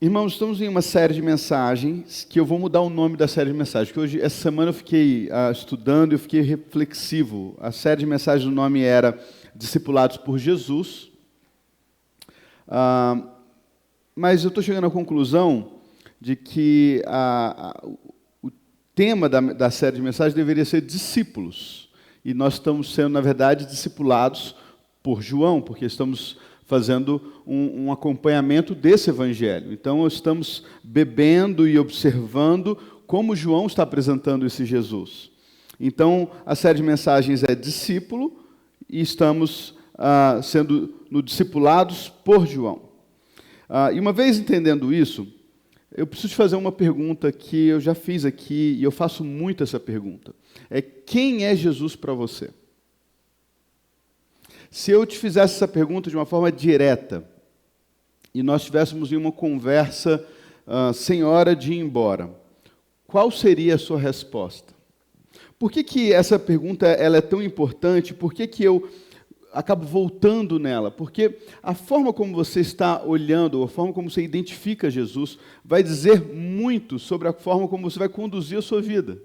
Irmãos, estamos em uma série de mensagens que eu vou mudar o nome da série de mensagens, porque hoje, essa semana eu fiquei estudando e eu fiquei reflexivo. A série de mensagens, o nome era Discipulados por Jesus, mas eu estou chegando à conclusão de que o tema da série de mensagens deveria ser discípulos, e nós estamos sendo, na verdade, discipulados por João, porque estamos fazendo um acompanhamento desse evangelho. Então, estamos bebendo e observando como João está apresentando esse Jesus. Então, a série de mensagens é discípulo e estamos sendo discipulados por João. E uma vez entendendo isso, eu preciso te fazer uma pergunta que eu já fiz aqui e eu faço muito essa pergunta. Quem é Jesus para você? Se eu te fizesse essa pergunta de uma forma direta, e nós estivéssemos em uma conversa sem hora de ir embora, qual seria a sua resposta? Por que essa pergunta ela é tão importante? Por que eu acabo voltando nela? Porque a forma como você está olhando, a forma como você identifica Jesus, vai dizer muito sobre a forma como você vai conduzir a sua vida.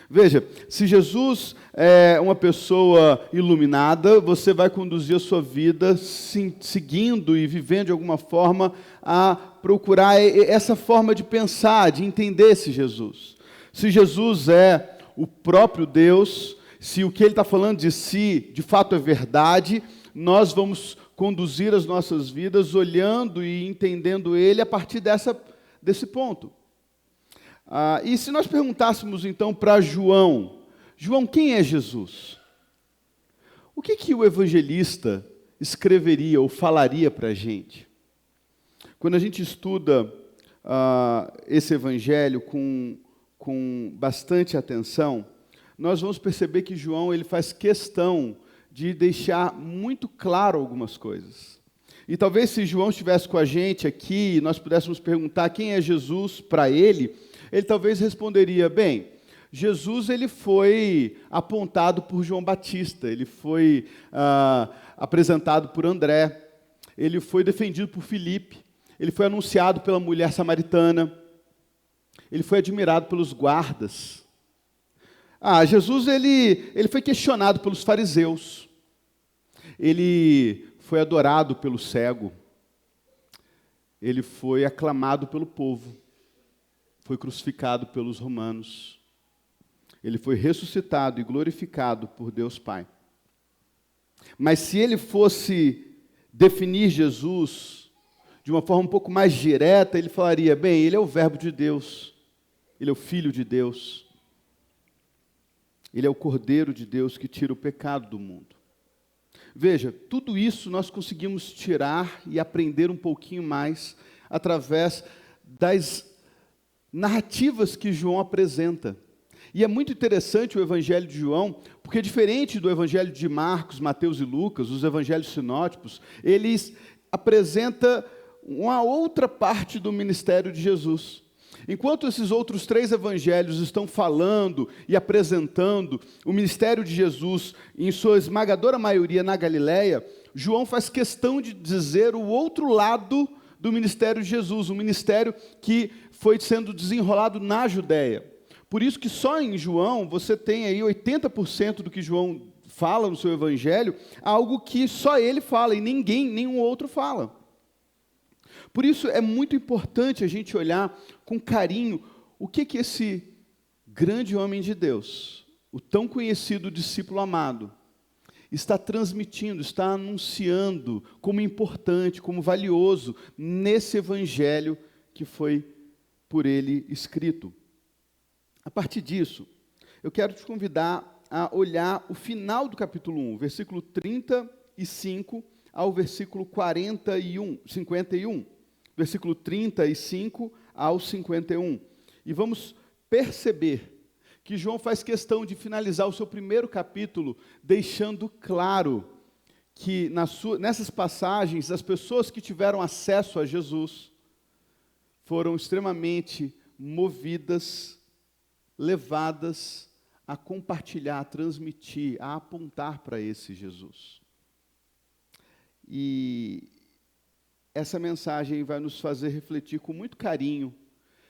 Veja, se Jesus é uma pessoa iluminada, você vai conduzir a sua vida seguindo e vivendo de alguma forma a procurar essa forma de pensar, de entender esse Jesus. Se Jesus é o próprio Deus, se o que ele está falando de si, de fato é verdade, nós vamos conduzir as nossas vidas olhando e entendendo ele a partir desse ponto. E se nós perguntássemos então para João, quem é Jesus? O que o evangelista escreveria ou falaria para a gente? Quando a gente estuda esse evangelho com bastante atenção, nós vamos perceber que João ele faz questão de deixar muito claro algumas coisas. E talvez se João estivesse com a gente aqui, nós pudéssemos perguntar quem é Jesus para ele talvez responderia, bem, Jesus ele foi apontado por João Batista, ele foi apresentado por André, ele foi defendido por Filipe, ele foi anunciado pela mulher samaritana, ele foi admirado pelos guardas. Jesus ele foi questionado pelos fariseus, ele foi adorado pelo cego, ele foi aclamado pelo povo, foi crucificado pelos romanos, ele foi ressuscitado e glorificado por Deus Pai. Mas se ele fosse definir Jesus de uma forma um pouco mais direta, ele falaria, bem, ele é o Verbo de Deus, ele é o Filho de Deus, ele é o Cordeiro de Deus que tira o pecado do mundo. Veja, tudo isso nós conseguimos tirar e aprender um pouquinho mais através das narrativas que João apresenta. E é muito interessante o Evangelho de João, porque diferente do Evangelho de Marcos, Mateus e Lucas, os Evangelhos sinóticos, eles apresentam uma outra parte do ministério de Jesus. Enquanto esses outros 3 evangelhos estão falando e apresentando o ministério de Jesus, em sua esmagadora maioria na Galileia, João faz questão de dizer o outro lado do ministério de Jesus, um ministério que foi sendo desenrolado na Judéia. Por isso que só em João você tem aí 80% do que João fala no seu evangelho, algo que só ele fala e nenhum outro fala. Por isso é muito importante a gente olhar com carinho o que esse grande homem de Deus, o tão conhecido discípulo amado, está transmitindo, está anunciando como importante, como valioso nesse evangelho que foi por ele escrito. A partir disso, eu quero te convidar a olhar o final do capítulo 1, versículo 35 ao versículo 51. Versículo 35 ao 51. E vamos perceber que João faz questão de finalizar o seu primeiro capítulo deixando claro que nessas passagens as pessoas que tiveram acesso a Jesus foram extremamente movidas, levadas a compartilhar, a transmitir, a apontar para esse Jesus. E essa mensagem vai nos fazer refletir com muito carinho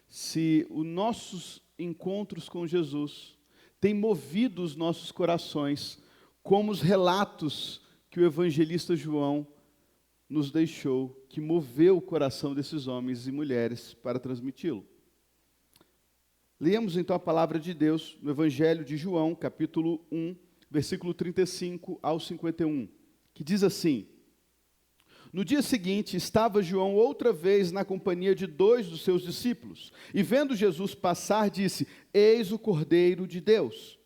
se os nossos encontros com Jesus têm movido os nossos corações, como os relatos que o evangelista João nos deixou, que moveu o coração desses homens e mulheres para transmiti-lo. Leamos então a palavra de Deus no Evangelho de João, capítulo 1, versículo 35 ao 51, que diz assim: No dia seguinte, estava João outra vez na companhia de 2 dos seus discípulos, e vendo Jesus passar, disse: Eis o Cordeiro de Deus.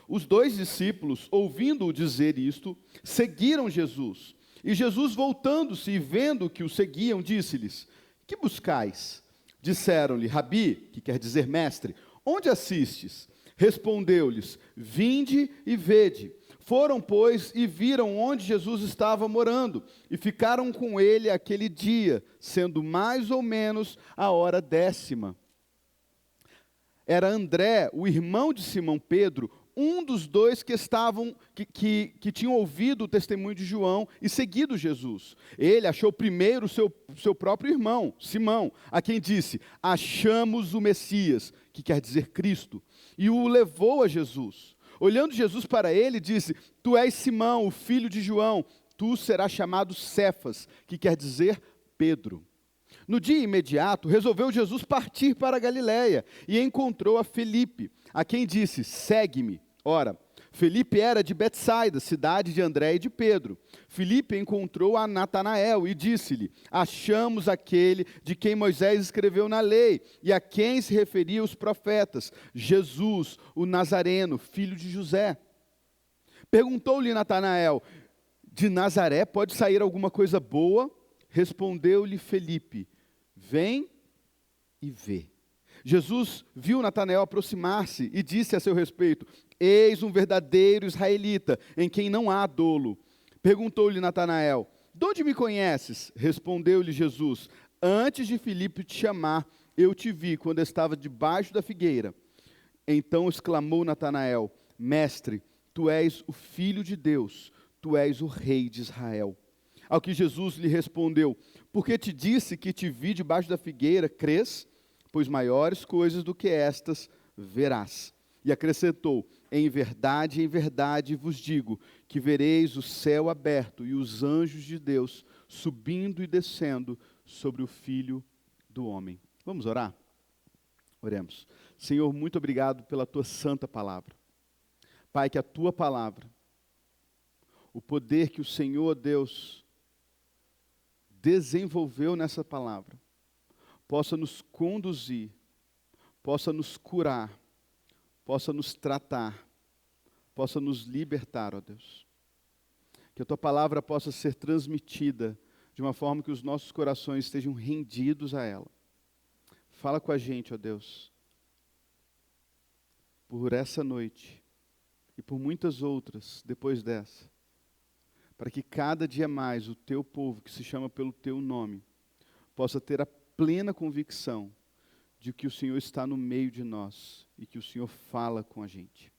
Os 2 discípulos, ouvindo-o dizer isto, seguiram Jesus. E Jesus, voltando-se e vendo que o seguiam, disse-lhes: Que buscais? Disseram-lhe: Rabi, que quer dizer mestre, onde assistes? Respondeu-lhes: Vinde e vede. Foram, pois, e viram onde Jesus estava morando, e ficaram com ele aquele dia, sendo mais ou menos a hora 10ª. Era André, o irmão de Simão Pedro, um dos 2 que tinham ouvido o testemunho de João e seguido Jesus. Ele achou primeiro o seu próprio irmão, Simão, a quem disse: Achamos o Messias, que quer dizer Cristo, e o levou a Jesus. Olhando Jesus para ele, disse: Tu és Simão, o filho de João, tu serás chamado Cefas, que quer dizer Pedro. No dia imediato, resolveu Jesus partir para a Galiléia e encontrou a Felipe, a quem disse: Segue-me. Ora, Felipe era de Betsaida, cidade de André e de Pedro. Felipe encontrou a Natanael e disse-lhe: Achamos aquele de quem Moisés escreveu na lei e a quem se referiam os profetas, Jesus, o Nazareno, filho de José. Perguntou-lhe Natanael: De Nazaré pode sair alguma coisa boa? Respondeu-lhe Felipe: Vem e vê. Jesus viu Natanael aproximar-se e disse a seu respeito: Eis um verdadeiro israelita, em quem não há dolo. Perguntou-lhe Natanael: De onde me conheces? Respondeu-lhe Jesus: Antes de Filipe te chamar, eu te vi quando estava debaixo da figueira. Então exclamou Natanael: Mestre, tu és o Filho de Deus, tu és o Rei de Israel. Ao que Jesus lhe respondeu: Porque te disse que te vi debaixo da figueira, crês? Pois maiores coisas do que estas verás. E acrescentou: em verdade vos digo, que vereis o céu aberto e os anjos de Deus subindo e descendo sobre o Filho do Homem. Vamos orar? Oremos. Senhor, muito obrigado pela tua santa palavra. Pai, que a tua palavra, o poder que o Senhor Deus desenvolveu nessa palavra, possa nos conduzir, possa nos curar, possa nos tratar, possa nos libertar, ó Deus. Que a tua palavra possa ser transmitida de uma forma que os nossos corações estejam rendidos a ela. Fala com a gente, ó Deus, por essa noite e por muitas outras depois dessa, para que cada dia mais o teu povo, que se chama pelo teu nome, possa ter a plena convicção de que o Senhor está no meio de nós e que o Senhor fala com a gente.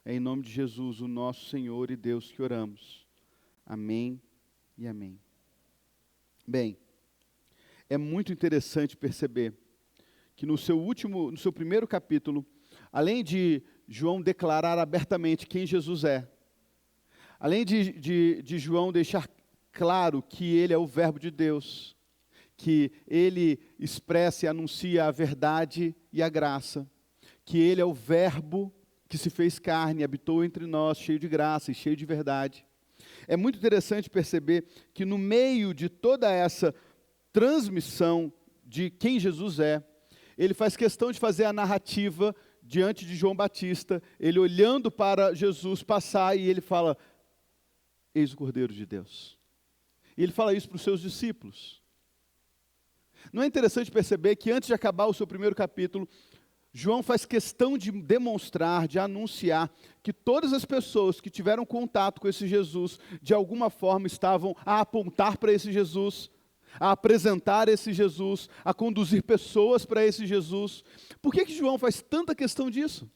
É em nome de Jesus, o nosso Senhor e Deus, que oramos. Amém e amém. Bem, é muito interessante perceber que no seu primeiro capítulo, além de João declarar abertamente quem Jesus é, além de João deixar claro que ele é o Verbo de Deus, que ele expressa e anuncia a verdade e a graça, que ele é o Verbo que se fez carne, habitou entre nós, cheio de graça e cheio de verdade. É muito interessante perceber que no meio de toda essa transmissão de quem Jesus é, ele faz questão de fazer a narrativa diante de João Batista, ele olhando para Jesus passar e ele fala: Eis o Cordeiro de Deus. E ele fala isso para os seus discípulos. Não é interessante perceber que antes de acabar o seu primeiro capítulo, João faz questão de demonstrar, de anunciar, que todas as pessoas que tiveram contato com esse Jesus, de alguma forma estavam a apontar para esse Jesus, a apresentar esse Jesus, a conduzir pessoas para esse Jesus. Por que João faz tanta questão disso?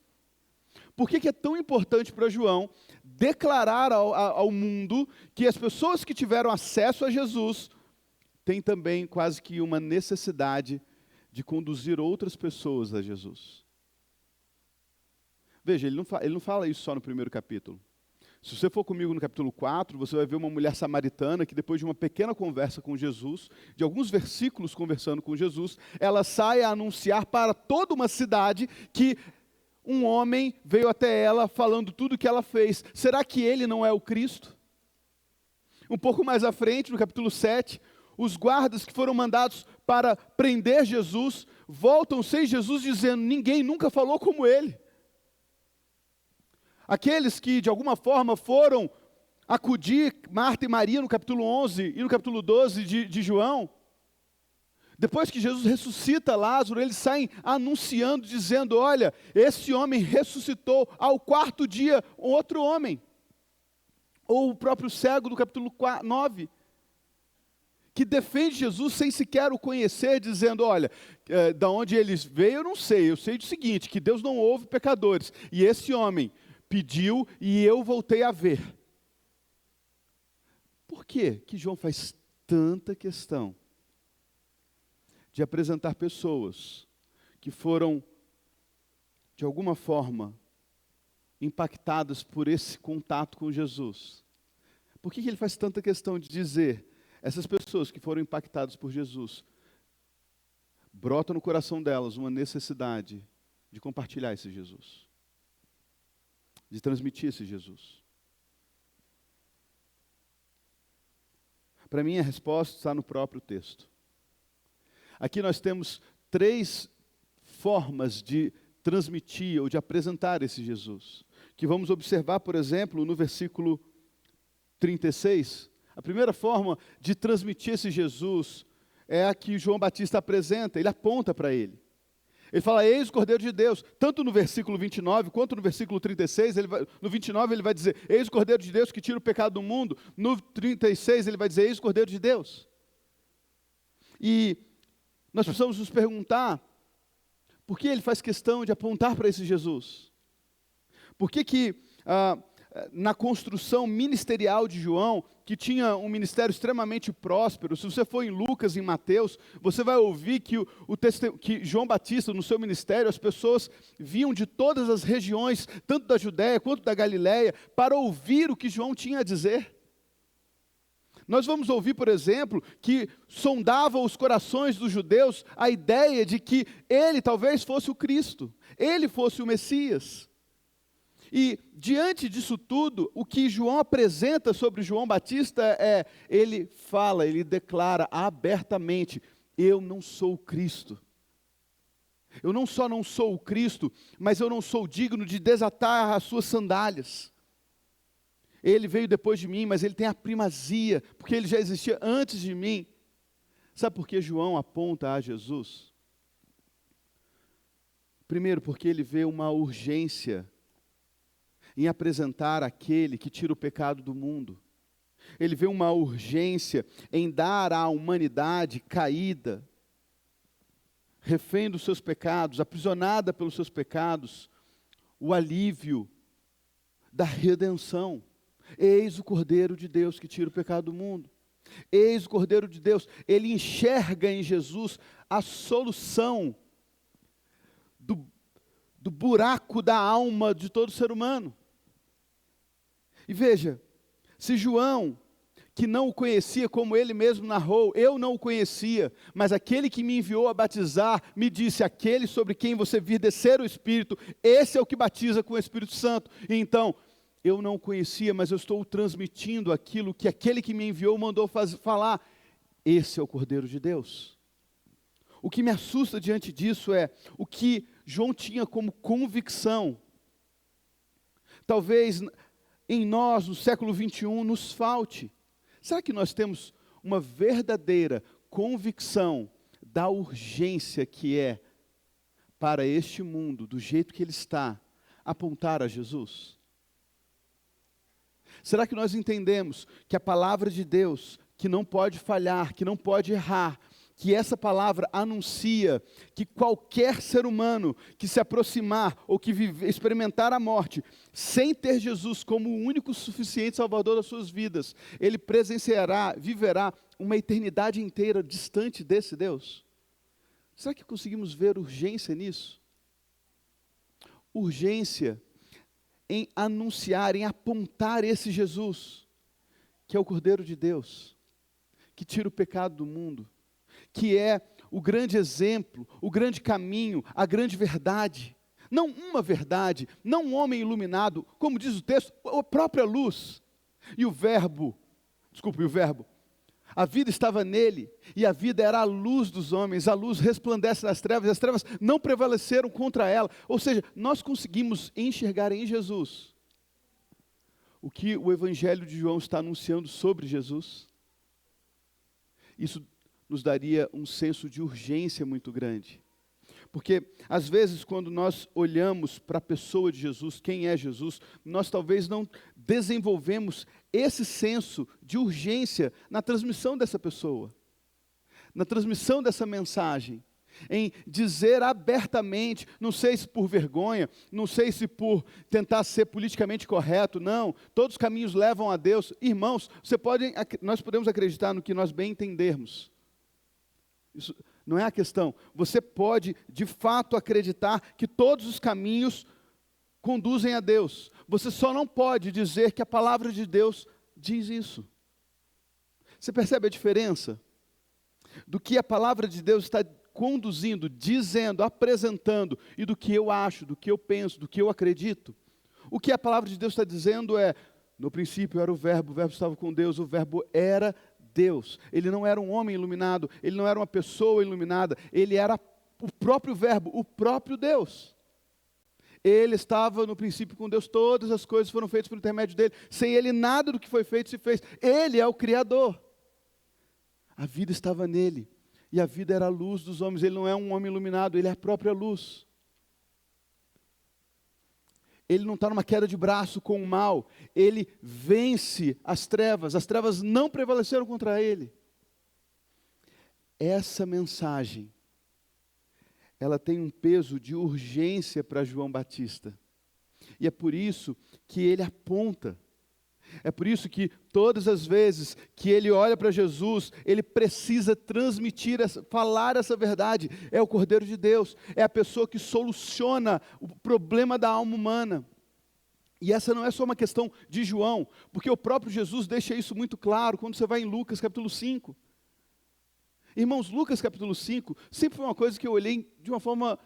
Por que é tão importante para João declarar ao mundo que as pessoas que tiveram acesso a Jesus tem também quase que uma necessidade de conduzir outras pessoas a Jesus. Veja, ele não fala isso só no primeiro capítulo. Se você for comigo no capítulo 4, você vai ver uma mulher samaritana que, depois de uma pequena conversa com Jesus, de alguns versículos conversando com Jesus, ela sai a anunciar para toda uma cidade que um homem veio até ela falando tudo o que ela fez. Será que ele não é o Cristo? Um pouco mais à frente, no capítulo 7, os guardas que foram mandados para prender Jesus, voltam sem Jesus dizendo, ninguém nunca falou como ele. Aqueles que, de alguma forma, foram acudir Marta e Maria no capítulo 11 e no capítulo 12 de João, depois que Jesus ressuscita Lázaro, eles saem anunciando, dizendo, olha, esse homem ressuscitou ao quarto dia outro homem. Ou o próprio cego do capítulo 9, que defende Jesus sem sequer o conhecer, dizendo, olha, da onde eles veio eu não sei, eu sei do seguinte, que Deus não ouve pecadores, e esse homem pediu e eu voltei a ver. Por que João faz tanta questão de apresentar pessoas que foram, de alguma forma, impactadas por esse contato com Jesus? Por que ele faz tanta questão de dizer, essas pessoas que foram impactadas por Jesus, brota no coração delas uma necessidade de compartilhar esse Jesus, de transmitir esse Jesus? Para mim, a resposta está no próprio texto. Aqui nós temos 3 formas de transmitir ou de apresentar esse Jesus, que vamos observar, por exemplo, no versículo 36. A primeira forma de transmitir esse Jesus é a que João Batista apresenta, ele aponta para ele. Ele fala, eis o Cordeiro de Deus. Tanto no versículo 29, quanto no versículo 36, no 29 ele vai dizer, eis o Cordeiro de Deus que tira o pecado do mundo. No 36 ele vai dizer, eis o Cordeiro de Deus. E nós precisamos nos perguntar, por que ele faz questão de apontar para esse Jesus? Por que na construção ministerial de João, que tinha um ministério extremamente próspero, se você for em Lucas e em Mateus, você vai ouvir que João Batista, no seu ministério, as pessoas vinham de todas as regiões, tanto da Judéia quanto da Galiléia, para ouvir o que João tinha a dizer. Nós vamos ouvir, por exemplo, que sondava os corações dos judeus a ideia de que ele talvez fosse o Cristo, ele fosse o Messias. E, diante disso tudo, o que João apresenta sobre João Batista ele fala, ele declara abertamente, eu não sou o Cristo. Eu não só não sou o Cristo, mas eu não sou digno de desatar as suas sandálias. Ele veio depois de mim, mas ele tem a primazia, porque ele já existia antes de mim. Sabe por que João aponta a Jesus? Primeiro, porque ele vê uma urgência em apresentar aquele que tira o pecado do mundo. Ele vê uma urgência em dar à humanidade caída, refém dos seus pecados, aprisionada pelos seus pecados, o alívio da redenção. Eis o Cordeiro de Deus que tira o pecado do mundo. Eis o Cordeiro de Deus. Ele enxerga em Jesus a solução do buraco da alma de todo ser humano. E veja, se João, que não o conhecia, como ele mesmo narrou, eu não o conhecia, mas aquele que me enviou a batizar, me disse, aquele sobre quem você vir descer o Espírito, esse é o que batiza com o Espírito Santo. E então, eu não o conhecia, mas eu estou transmitindo aquilo que aquele que me enviou mandou falar. Esse é o Cordeiro de Deus. O que me assusta diante disso é o que João tinha como convicção. Talvez em nós, no século 21, nos falte. Será que nós temos uma verdadeira convicção da urgência que é para este mundo, do jeito que ele está, apontar a Jesus? Será que nós entendemos que a palavra de Deus, que não pode falhar, que não pode errar, que essa palavra anuncia que qualquer ser humano que se aproximar ou que experimentar a morte, sem ter Jesus como o único suficiente salvador das suas vidas, ele viverá uma eternidade inteira distante desse Deus? Será que conseguimos ver urgência nisso? Urgência em anunciar, em apontar esse Jesus, que é o Cordeiro de Deus, que tira o pecado do mundo, que é o grande exemplo, o grande caminho, a grande verdade. Não uma verdade, não um homem iluminado, como diz o texto, a própria luz. E o verbo, a vida estava nele, e a vida era a luz dos homens, a luz resplandece nas trevas, e as trevas não prevaleceram contra ela. Ou seja, nós conseguimos enxergar em Jesus o que o Evangelho de João está anunciando sobre Jesus. Isso nos daria um senso de urgência muito grande. Porque, às vezes, quando nós olhamos para a pessoa de Jesus, quem é Jesus, nós talvez não desenvolvemos esse senso de urgência na transmissão dessa pessoa, na transmissão dessa mensagem, em dizer abertamente, não sei se por vergonha, não sei se por tentar ser politicamente correto, não, todos os caminhos levam a Deus. Irmãos, nós podemos acreditar no que nós bem entendermos. Isso não é a questão. Você pode, de fato, acreditar que todos os caminhos conduzem a Deus. Você só não pode dizer que a palavra de Deus diz isso. Você percebe a diferença? Do que a palavra de Deus está conduzindo, dizendo, apresentando, e do que eu acho, do que eu penso, do que eu acredito. O que a palavra de Deus está dizendo é, no princípio era o verbo estava com Deus, o verbo era Deus. Ele não era um homem iluminado, ele não era uma pessoa iluminada, ele era o próprio verbo, o próprio Deus. Ele estava no princípio com Deus, todas as coisas foram feitas por intermédio dele, sem ele nada do que foi feito se fez. Ele é o Criador. A vida estava nele, e a vida era a luz dos homens. Ele não é um homem iluminado, ele é a própria luz. Ele não está numa queda de braço com o mal, ele vence as trevas não prevaleceram contra ele. Essa mensagem, ela tem um peso de urgência para João Batista, e é por isso que ele aponta, é por isso que todas as vezes que ele olha para Jesus, ele precisa transmitir, falar essa verdade. É o Cordeiro de Deus, é a pessoa que soluciona o problema da alma humana. E essa não é só uma questão de João, porque o próprio Jesus deixa isso muito claro, quando você vai em Lucas capítulo 5. Irmãos, Lucas capítulo 5, sempre foi uma coisa que eu olhei de uma forma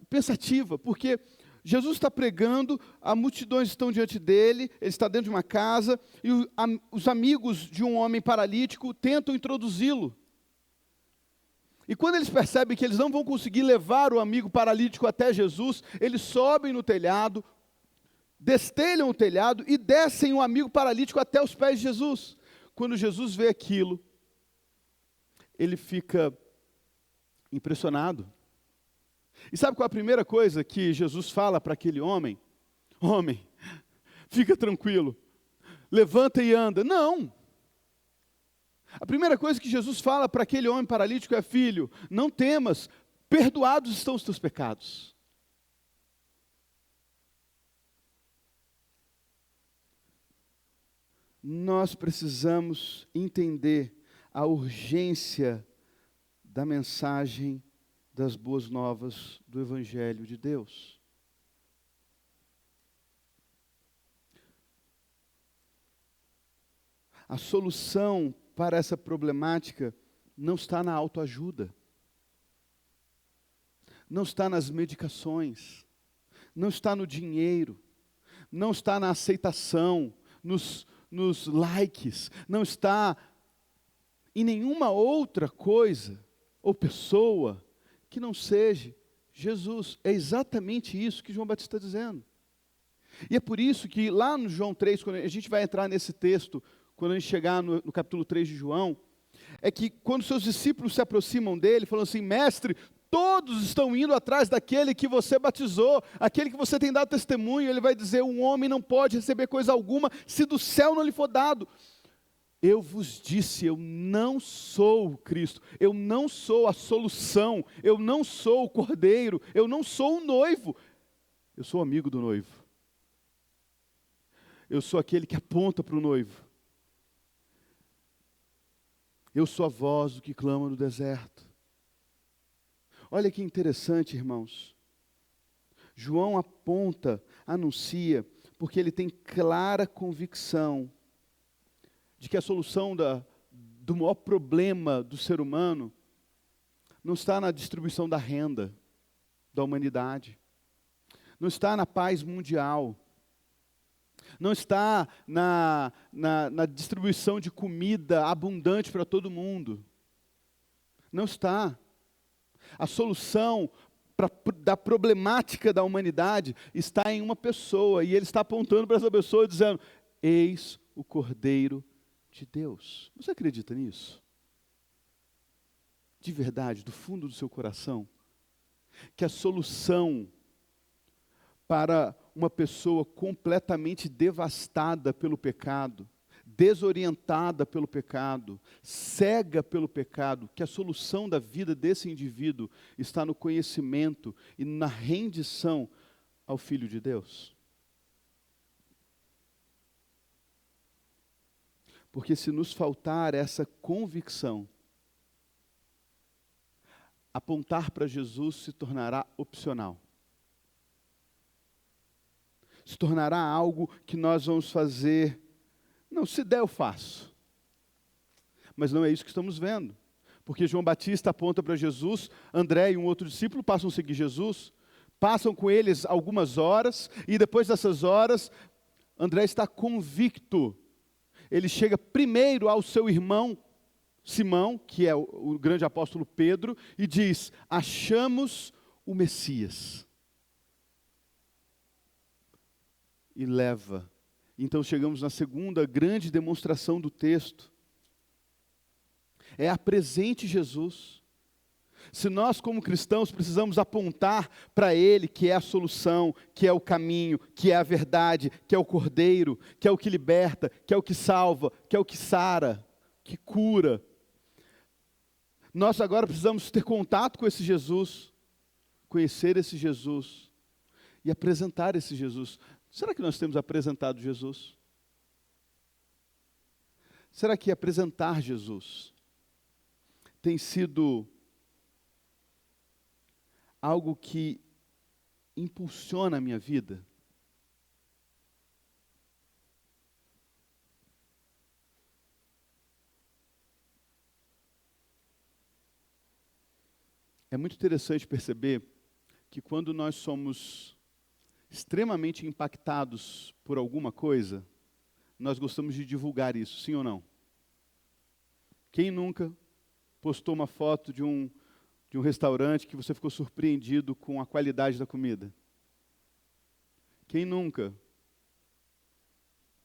pensativa, porque Jesus está pregando, as multidões estão diante dele, ele está dentro de uma casa, e os amigos de um homem paralítico tentam introduzi-lo. E quando eles percebem que eles não vão conseguir levar o amigo paralítico até Jesus, eles sobem no telhado, destelham o telhado e descem o amigo paralítico até os pés de Jesus. Quando Jesus vê aquilo, ele fica impressionado. E sabe qual é a primeira coisa que Jesus fala para aquele homem? Homem, fica tranquilo, levanta e anda. Não! A primeira coisa que Jesus fala para aquele homem paralítico é: filho, não temas, perdoados estão os teus pecados. Nós precisamos entender a urgência da mensagem das boas novas do Evangelho de Deus. A solução para essa problemática não está na autoajuda, não está nas medicações, não está no dinheiro, não está na aceitação, nos likes, não está em nenhuma outra coisa ou pessoa que não seja Jesus. É exatamente isso que João Batista está dizendo. E é por isso que lá no João 3, quando a gente vai entrar nesse texto, quando a gente chegar no capítulo 3 de João, é que quando seus discípulos se aproximam dele, falam assim: mestre, todos estão indo atrás daquele que você batizou, aquele que você tem dado testemunho. Ele vai dizer: um homem não pode receber coisa alguma se do céu não lhe for dado. Eu vos disse, eu não sou o Cristo, eu não sou a solução, eu não sou o cordeiro, eu não sou o noivo, eu sou amigo do noivo. Eu sou aquele que aponta para o noivo. Eu sou a voz do que clama no deserto. Olha que interessante, irmãos. João aponta, anuncia, porque ele tem clara convicção de que a solução do maior problema do ser humano não está na distribuição da renda da humanidade, não está na paz mundial, não está na distribuição de comida abundante para todo mundo. Não está. A solução da problemática da humanidade está em uma pessoa, e ele está apontando para essa pessoa dizendo: eis o Cordeiro de Deus. Você acredita nisso? De verdade, do fundo do seu coração, que a solução para uma pessoa completamente devastada pelo pecado, desorientada pelo pecado, cega pelo pecado, que a solução da vida desse indivíduo está no conhecimento e na rendição ao Filho de Deus? Porque se nos faltar essa convicção, apontar para Jesus se tornará opcional. Se tornará algo que nós vamos fazer. Não, se der eu faço. Mas não é isso que estamos vendo. Porque João Batista aponta para Jesus, André e um outro discípulo passam a seguir Jesus, passam com eles algumas horas, e depois dessas horas, André está convicto. Ele chega primeiro ao seu irmão Simão, que é o grande apóstolo Pedro, e diz: achamos o Messias. E leva. Então chegamos na segunda grande demonstração do texto. É apresente Jesus. Se nós como cristãos precisamos apontar para Ele, que é a solução, que é o caminho, que é a verdade, que é o Cordeiro, que é o que liberta, que é o que salva, que é o que sara, que cura. Nós agora precisamos ter contato com esse Jesus, conhecer esse Jesus e apresentar esse Jesus. Será que nós temos apresentado Jesus? Será que apresentar Jesus tem sido algo que impulsiona a minha vida? É muito interessante perceber que quando nós somos extremamente impactados por alguma coisa, nós gostamos de divulgar isso, sim ou não? Quem nunca postou uma foto de um restaurante que você ficou surpreendido com a qualidade da comida? Quem nunca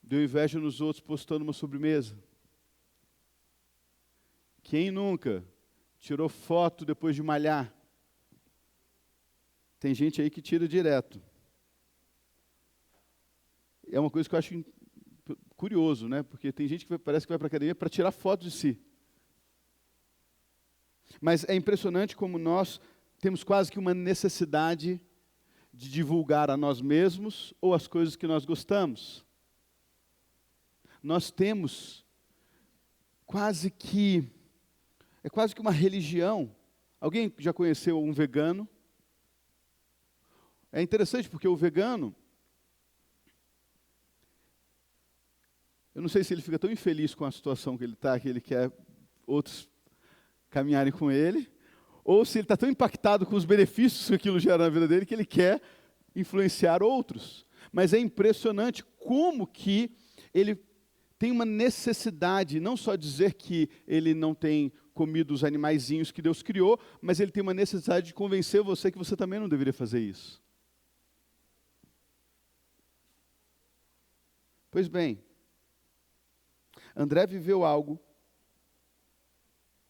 deu inveja nos outros postando uma sobremesa? Quem nunca tirou foto depois de malhar? Tem gente aí que tira direto. É uma coisa que eu acho curioso, né? Porque tem gente que parece que vai para a academia para tirar foto de si. Mas é impressionante como nós temos quase que uma necessidade de divulgar a nós mesmos ou as coisas que nós gostamos. Nós temos é quase que uma religião. Alguém já conheceu um vegano? É interessante porque o vegano, eu não sei se ele fica tão infeliz com a situação que ele está, que ele quer outros caminharem com ele, ou se ele está tão impactado com os benefícios que aquilo gera na vida dele, que ele quer influenciar outros. Mas é impressionante como que ele tem uma necessidade, não só dizer que ele não tem comido os animaizinhos que Deus criou, mas ele tem uma necessidade de convencer você que você também não deveria fazer isso. Pois bem, André viveu algo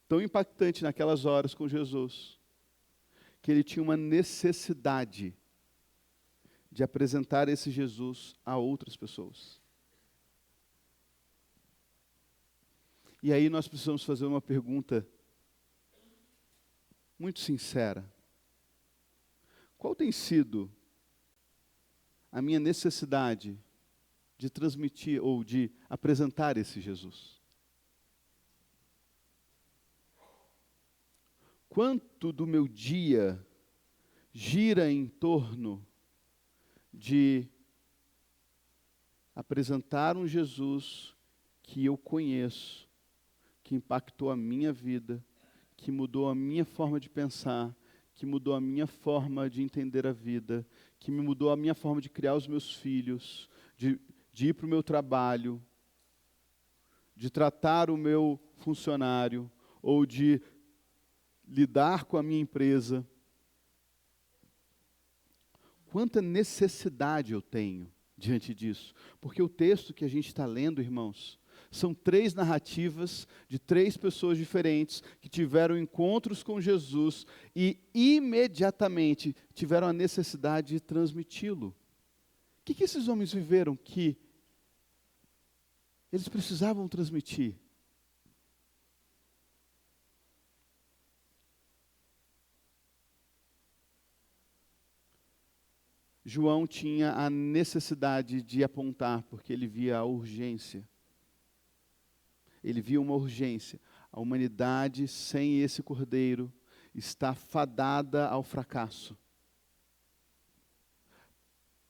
tão impactante naquelas horas com Jesus, que ele tinha uma necessidade de apresentar esse Jesus a outras pessoas. E aí nós precisamos fazer uma pergunta muito sincera. Qual tem sido a minha necessidade de transmitir ou de apresentar esse Jesus? Quanto do meu dia gira em torno de apresentar um Jesus que eu conheço, que impactou a minha vida, que mudou a minha forma de pensar, que mudou a minha forma de entender a vida, que me mudou a minha forma de criar os meus filhos, de ir para o meu trabalho, de tratar o meu funcionário, ou de lidar com a minha empresa. Quanta necessidade eu tenho diante disso. Porque o texto que a gente está lendo, irmãos, são 3 narrativas de 3 pessoas diferentes que tiveram encontros com Jesus e imediatamente tiveram a necessidade de transmiti-lo. O que esses homens viveram que eles precisavam transmitir? João tinha a necessidade de apontar, porque ele via a urgência. Ele via uma urgência. A humanidade sem esse cordeiro está fadada ao fracasso.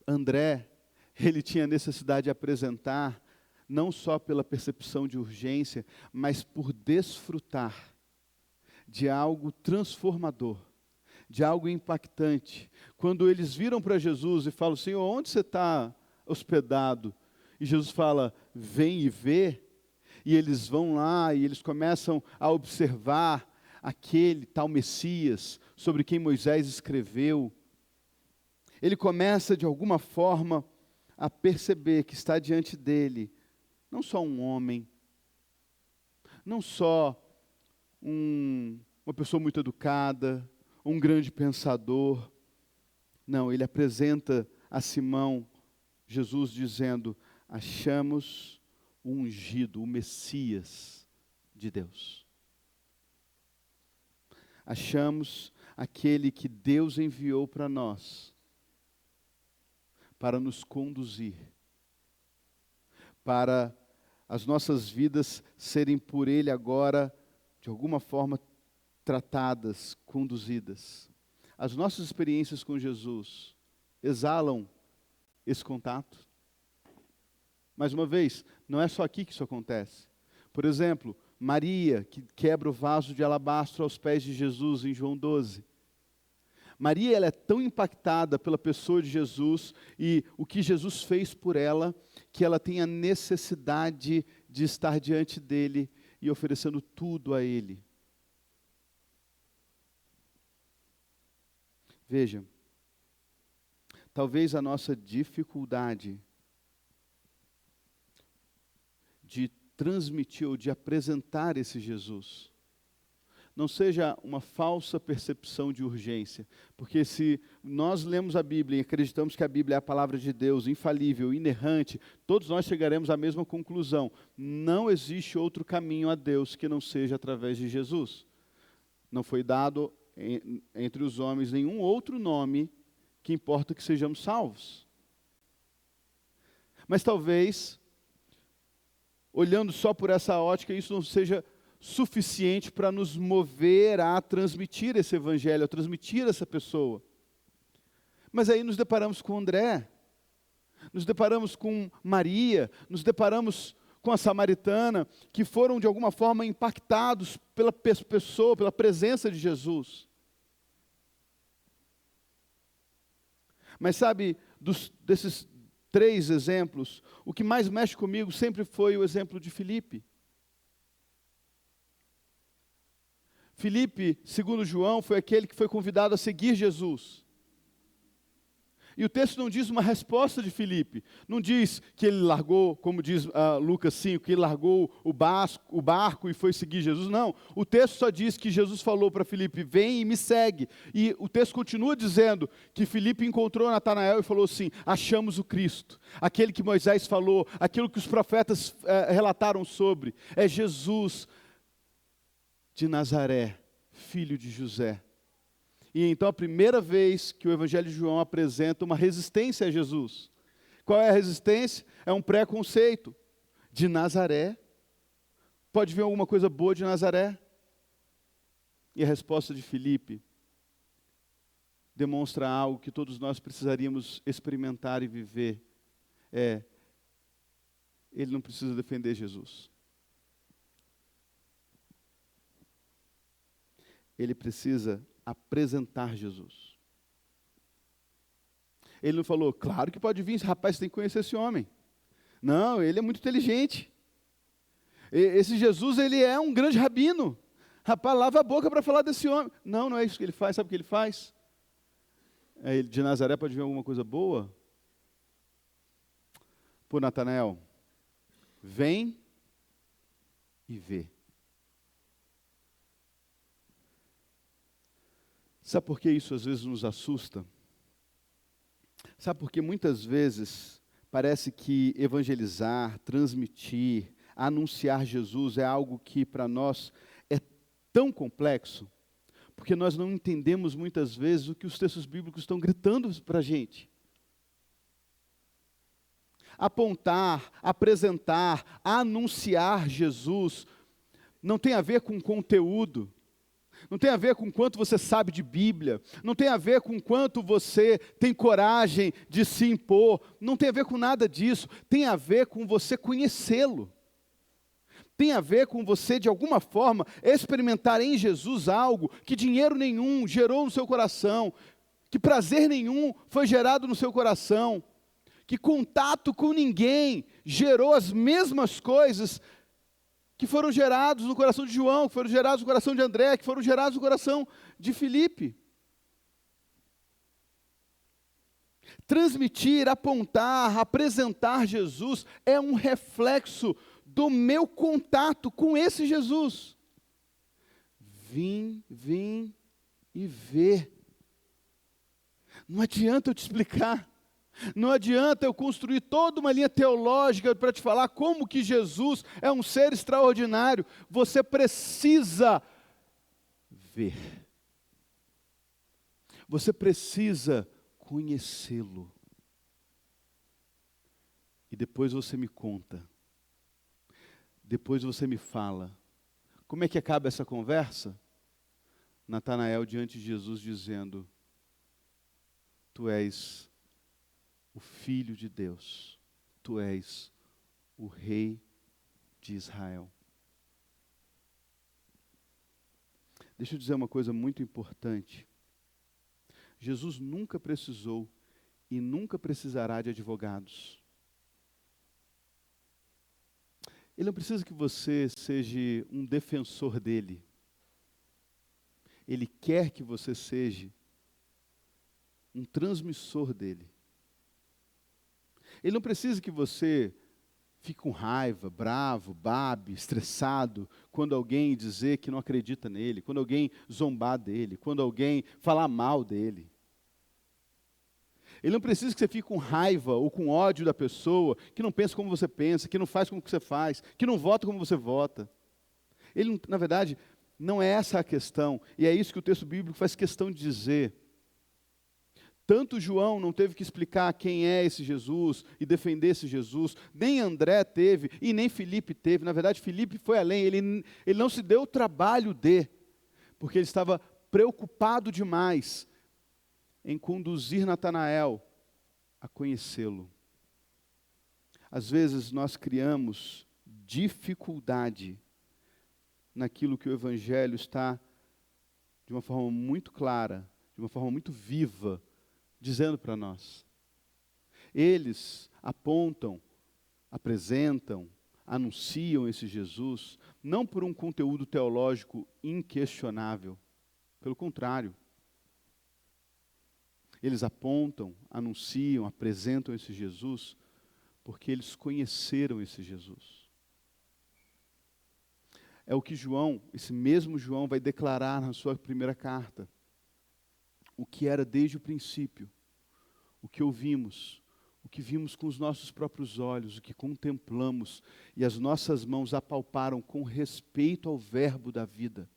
André, ele tinha necessidade de apresentar, não só pela percepção de urgência, mas por desfrutar de algo transformador, de algo impactante. Quando eles viram para Jesus e falam: Senhor, onde você está hospedado? E Jesus fala: vem e vê. E eles vão lá e eles começam a observar aquele tal Messias, sobre quem Moisés escreveu. Ele começa de alguma forma a perceber que está diante dele não só um homem, não só uma pessoa muito educada, um grande pensador. Não, ele apresenta a Simão Jesus dizendo: achamos o ungido, o Messias de Deus. Achamos aquele que Deus enviou para nós, para nos conduzir, para as nossas vidas serem por Ele agora, de alguma forma, tratadas, conduzidas. As nossas experiências com Jesus exalam esse contato. Mais uma vez, não é só aqui que isso acontece. Por exemplo, Maria, que quebra o vaso de alabastro aos pés de Jesus em João 12. Maria, ela é tão impactada pela pessoa de Jesus e o que Jesus fez por ela, que ela tem a necessidade de estar diante dele e oferecendo tudo a ele. Veja, talvez a nossa dificuldade de transmitir ou de apresentar esse Jesus não seja uma falsa percepção de urgência, porque se nós lemos a Bíblia e acreditamos que a Bíblia é a palavra de Deus, infalível, inerrante, todos nós chegaremos à mesma conclusão: não existe outro caminho a Deus que não seja através de Jesus. Não foi dado entre os homens nenhum outro nome que importa que sejamos salvos. Mas talvez, olhando só por essa ótica, isso não seja suficiente para nos mover a transmitir esse evangelho, a transmitir essa pessoa. Mas aí nos deparamos com André, nos deparamos com Maria, nos deparamos com a samaritana, que foram de alguma forma impactados pela pessoa, pela presença de Jesus. Mas sabe, desses 3 exemplos, o que mais mexe comigo sempre foi o exemplo de Filipe. Filipe, segundo João, foi aquele que foi convidado a seguir Jesus. E o texto não diz uma resposta de Filipe, não diz que ele largou, como diz Lucas 5, que ele largou o barco e foi seguir Jesus, não. O texto só diz que Jesus falou para Filipe, vem e me segue. E o texto continua dizendo que Filipe encontrou Natanael e falou assim, achamos o Cristo, aquele que Moisés falou, aquilo que os profetas relataram sobre, é Jesus de Nazaré, filho de José. E então a primeira vez que o Evangelho de João apresenta uma resistência a Jesus. Qual é a resistência? É um preconceito. De Nazaré. Pode vir alguma coisa boa de Nazaré? E a resposta de Filipe demonstra algo que todos nós precisaríamos experimentar e viver. Ele não precisa defender Jesus. Ele precisa apresentar Jesus. Ele não falou, claro que pode vir, rapaz, você tem que conhecer esse homem. Não, ele é muito inteligente. Esse Jesus, ele é um grande rabino. Rapaz, lava a boca para falar desse homem. Não, não é isso que ele faz. Sabe o que ele faz? De Nazaré pode vir alguma coisa boa? Pô, Natanael, vem e vê. Sabe por que isso às vezes nos assusta? Sabe por que muitas vezes parece que evangelizar, transmitir, anunciar Jesus é algo que para nós é tão complexo? Porque nós não entendemos muitas vezes o que os textos bíblicos estão gritando para a gente. Apontar, apresentar, anunciar Jesus não tem a ver com conteúdo. Não tem a ver com quanto você sabe de Bíblia, não tem a ver com quanto você tem coragem de se impor, não tem a ver com nada disso, tem a ver com você conhecê-lo. Tem a ver com você, de alguma forma, experimentar em Jesus algo que dinheiro nenhum gerou no seu coração, que prazer nenhum foi gerado no seu coração, que contato com ninguém gerou as mesmas coisas que foram gerados no coração de João, que foram gerados no coração de André, que foram gerados no coração de Filipe. Transmitir, apontar, apresentar Jesus é um reflexo do meu contato com esse Jesus. Vim e vê. Não adianta eu te explicar. Não adianta eu construir toda uma linha teológica para te falar como que Jesus é um ser extraordinário. Você precisa ver. Você precisa conhecê-lo. E depois você me conta. Depois você me fala. Como é que acaba essa conversa? Natanael diante de Jesus dizendo, tu és o Filho de Deus, tu és o Rei de Israel. Deixa eu dizer uma coisa muito importante. Jesus nunca precisou e nunca precisará de advogados. Ele não precisa que você seja um defensor dele. Ele quer que você seja um transmissor dele. Ele não precisa que você fique com raiva, bravo, babe, estressado, quando alguém dizer que não acredita nele, quando alguém zombar dele, quando alguém falar mal dele. Ele não precisa que você fique com raiva ou com ódio da pessoa que não pensa como você pensa, que não faz como você faz, que não vota como você vota. Ele, na verdade, não é essa a questão, e é isso que o texto bíblico faz questão de dizer. Tanto João não teve que explicar quem é esse Jesus e defender esse Jesus, nem André teve e nem Filipe teve. Na verdade, Filipe foi além, ele não se deu o trabalho porque ele estava preocupado demais em conduzir Natanael a conhecê-lo. Às vezes nós criamos dificuldade naquilo que o Evangelho está, de uma forma muito clara, de uma forma muito viva, dizendo para nós. Eles apontam, apresentam, anunciam esse Jesus, não por um conteúdo teológico inquestionável, pelo contrário. Eles apontam, anunciam, apresentam esse Jesus, porque eles conheceram esse Jesus. É o que João, esse mesmo João, vai declarar na sua primeira carta. O que era desde o princípio, o que ouvimos, o que vimos com os nossos próprios olhos, o que contemplamos e as nossas mãos apalparam com respeito ao verbo da vida.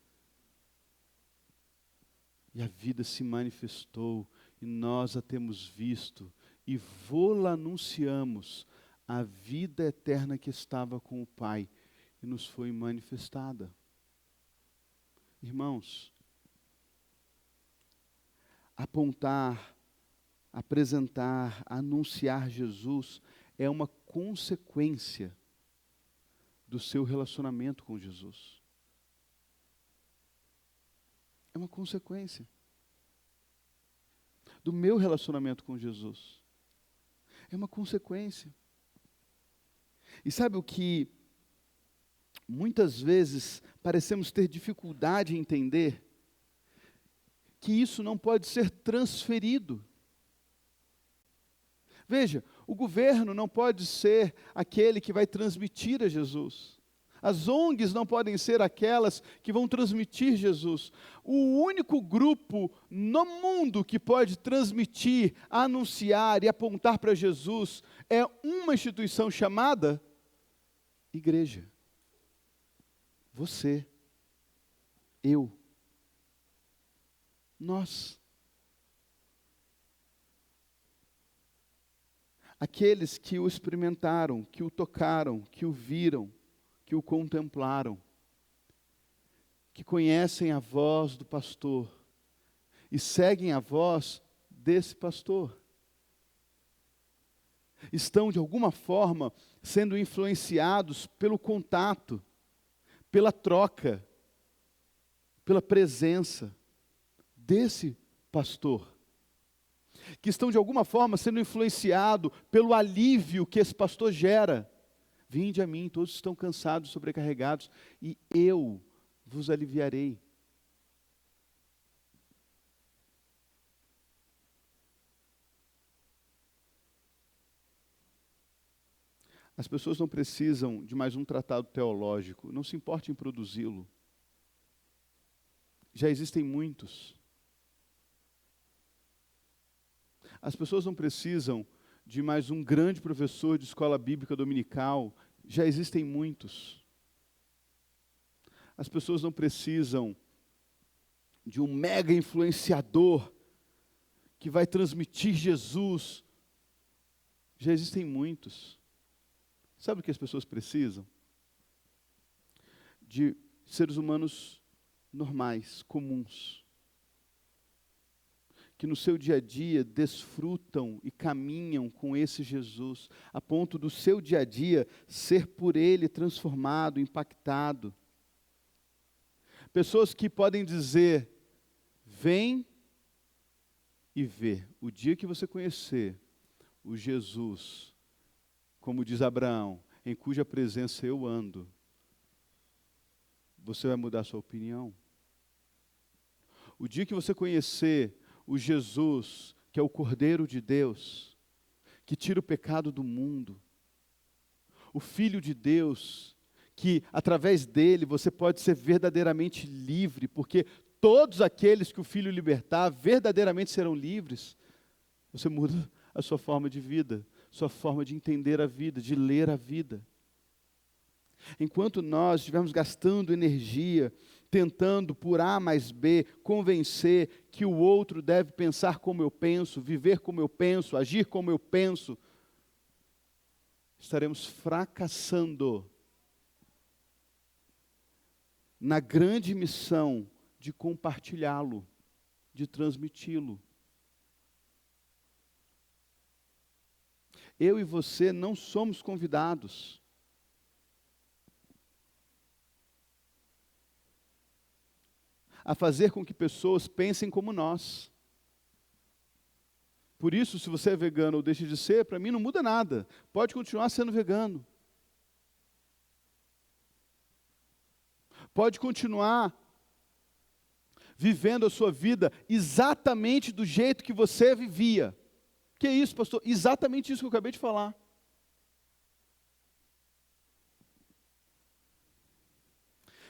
E a vida se manifestou, e nós a temos visto, e vô-la anunciamos, a vida eterna que estava com o Pai, e nos foi manifestada. Irmãos, apontar, apresentar, anunciar Jesus é uma consequência do seu relacionamento com Jesus. É uma consequência do meu relacionamento com Jesus. É uma consequência. E sabe o que muitas vezes parecemos ter dificuldade em entender? Que isso não pode ser transferido. Veja, o governo não pode ser aquele que vai transmitir a Jesus. As ONGs não podem ser aquelas que vão transmitir Jesus. O único grupo no mundo que pode transmitir, anunciar e apontar para Jesus é uma instituição chamada igreja. Você, eu, nós. Aqueles que o experimentaram, que o tocaram, que o viram, que o contemplaram, que conhecem a voz do pastor e seguem a voz desse pastor. Estão, de alguma forma, sendo influenciados pelo contato, pela troca, pela presença desse pastor. Que estão, de alguma forma, sendo influenciados pelo alívio que esse pastor gera. Vinde a mim, todos estão cansados, sobrecarregados, e eu vos aliviarei. As pessoas não precisam de mais um tratado teológico, não se importe em produzi-lo. Já existem muitos. As pessoas não precisam de mais um grande professor de escola bíblica dominical, já existem muitos. As pessoas não precisam de um mega influenciador que vai transmitir Jesus, já existem muitos. Sabe o que as pessoas precisam? De seres humanos normais, comuns, que no seu dia a dia desfrutam e caminham com esse Jesus, a ponto do seu dia a dia ser por ele transformado, impactado. Pessoas que podem dizer, vem e vê. O dia que você conhecer o Jesus, como diz Abraão, em cuja presença eu ando, você vai mudar sua opinião. O dia que você conhecer o Jesus, que é o Cordeiro de Deus, que tira o pecado do mundo, o Filho de Deus, que através dele você pode ser verdadeiramente livre, porque todos aqueles que o Filho libertar verdadeiramente serão livres. Você muda a sua forma de vida, sua forma de entender a vida, de ler a vida. Enquanto nós estivermos gastando energia, tentando por A mais B, convencer que o outro deve pensar como eu penso, viver como eu penso, agir como eu penso, estaremos fracassando na grande missão de compartilhá-lo, de transmiti-lo. Eu e você não somos convidados a fazer com que pessoas pensem como nós. Por isso, se você é vegano ou deixa de ser, para mim não muda nada. Pode continuar sendo vegano. Pode continuar vivendo a sua vida exatamente do jeito que você vivia. Que é isso, pastor? Exatamente isso que eu acabei de falar.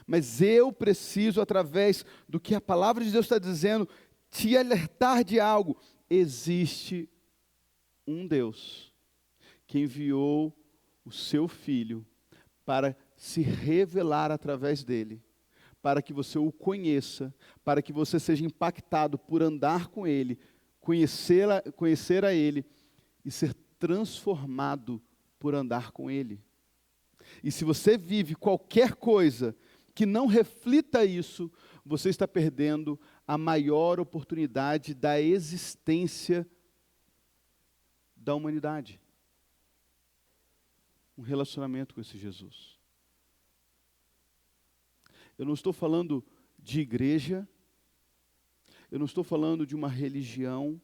Mas eu preciso, através do que a palavra de Deus está dizendo, te alertar de algo. Existe um Deus que enviou o seu Filho para se revelar através dele, para que você o conheça, para que você seja impactado por andar com ele, conhecer a ele e ser transformado por andar com ele. E se você vive qualquer coisa que não reflita isso, você está perdendo a maior oportunidade da existência da humanidade. Um relacionamento com esse Jesus. Eu não estou falando de igreja, eu não estou falando de uma religião,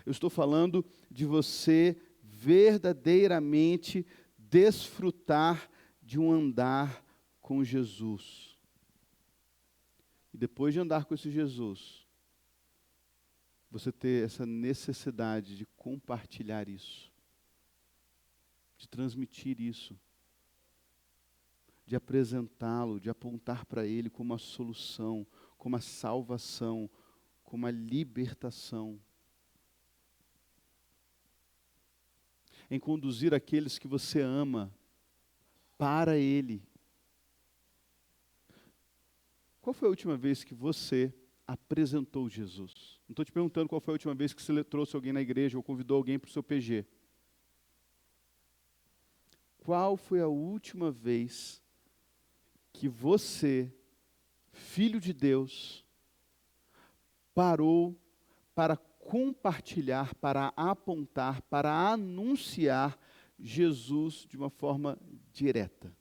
eu estou falando de você verdadeiramente desfrutar de um andar com Jesus. E depois de andar com esse Jesus, você ter essa necessidade de compartilhar isso, de transmitir isso, de apresentá-lo, de apontar para ele como a solução, como a salvação, como a libertação. Em conduzir aqueles que você ama para ele. Qual foi a última vez que você apresentou Jesus? Não estou te perguntando qual foi a última vez que você trouxe alguém na igreja ou convidou alguém para o seu PG. Qual foi a última vez que você, filho de Deus, parou para compartilhar, para apontar, para anunciar Jesus de uma forma direta?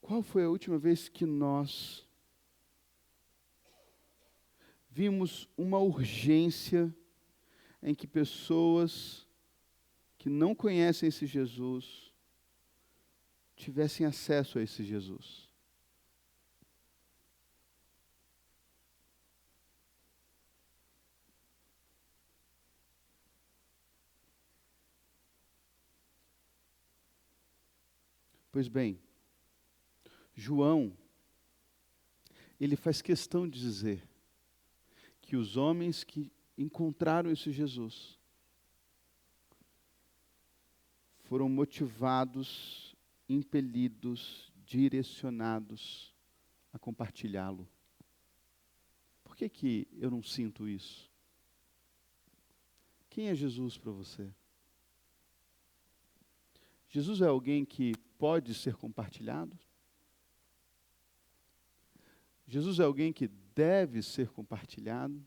Qual foi a última vez que nós vimos uma urgência em que pessoas que não conhecem esse Jesus tivessem acesso a esse Jesus? Pois bem, João, ele faz questão de dizer que os homens que encontraram esse Jesus foram motivados, impelidos, direcionados a compartilhá-lo. Por que eu não sinto isso? Quem é Jesus para você? Jesus é alguém que pode ser compartilhado? Jesus é alguém que deve ser compartilhado?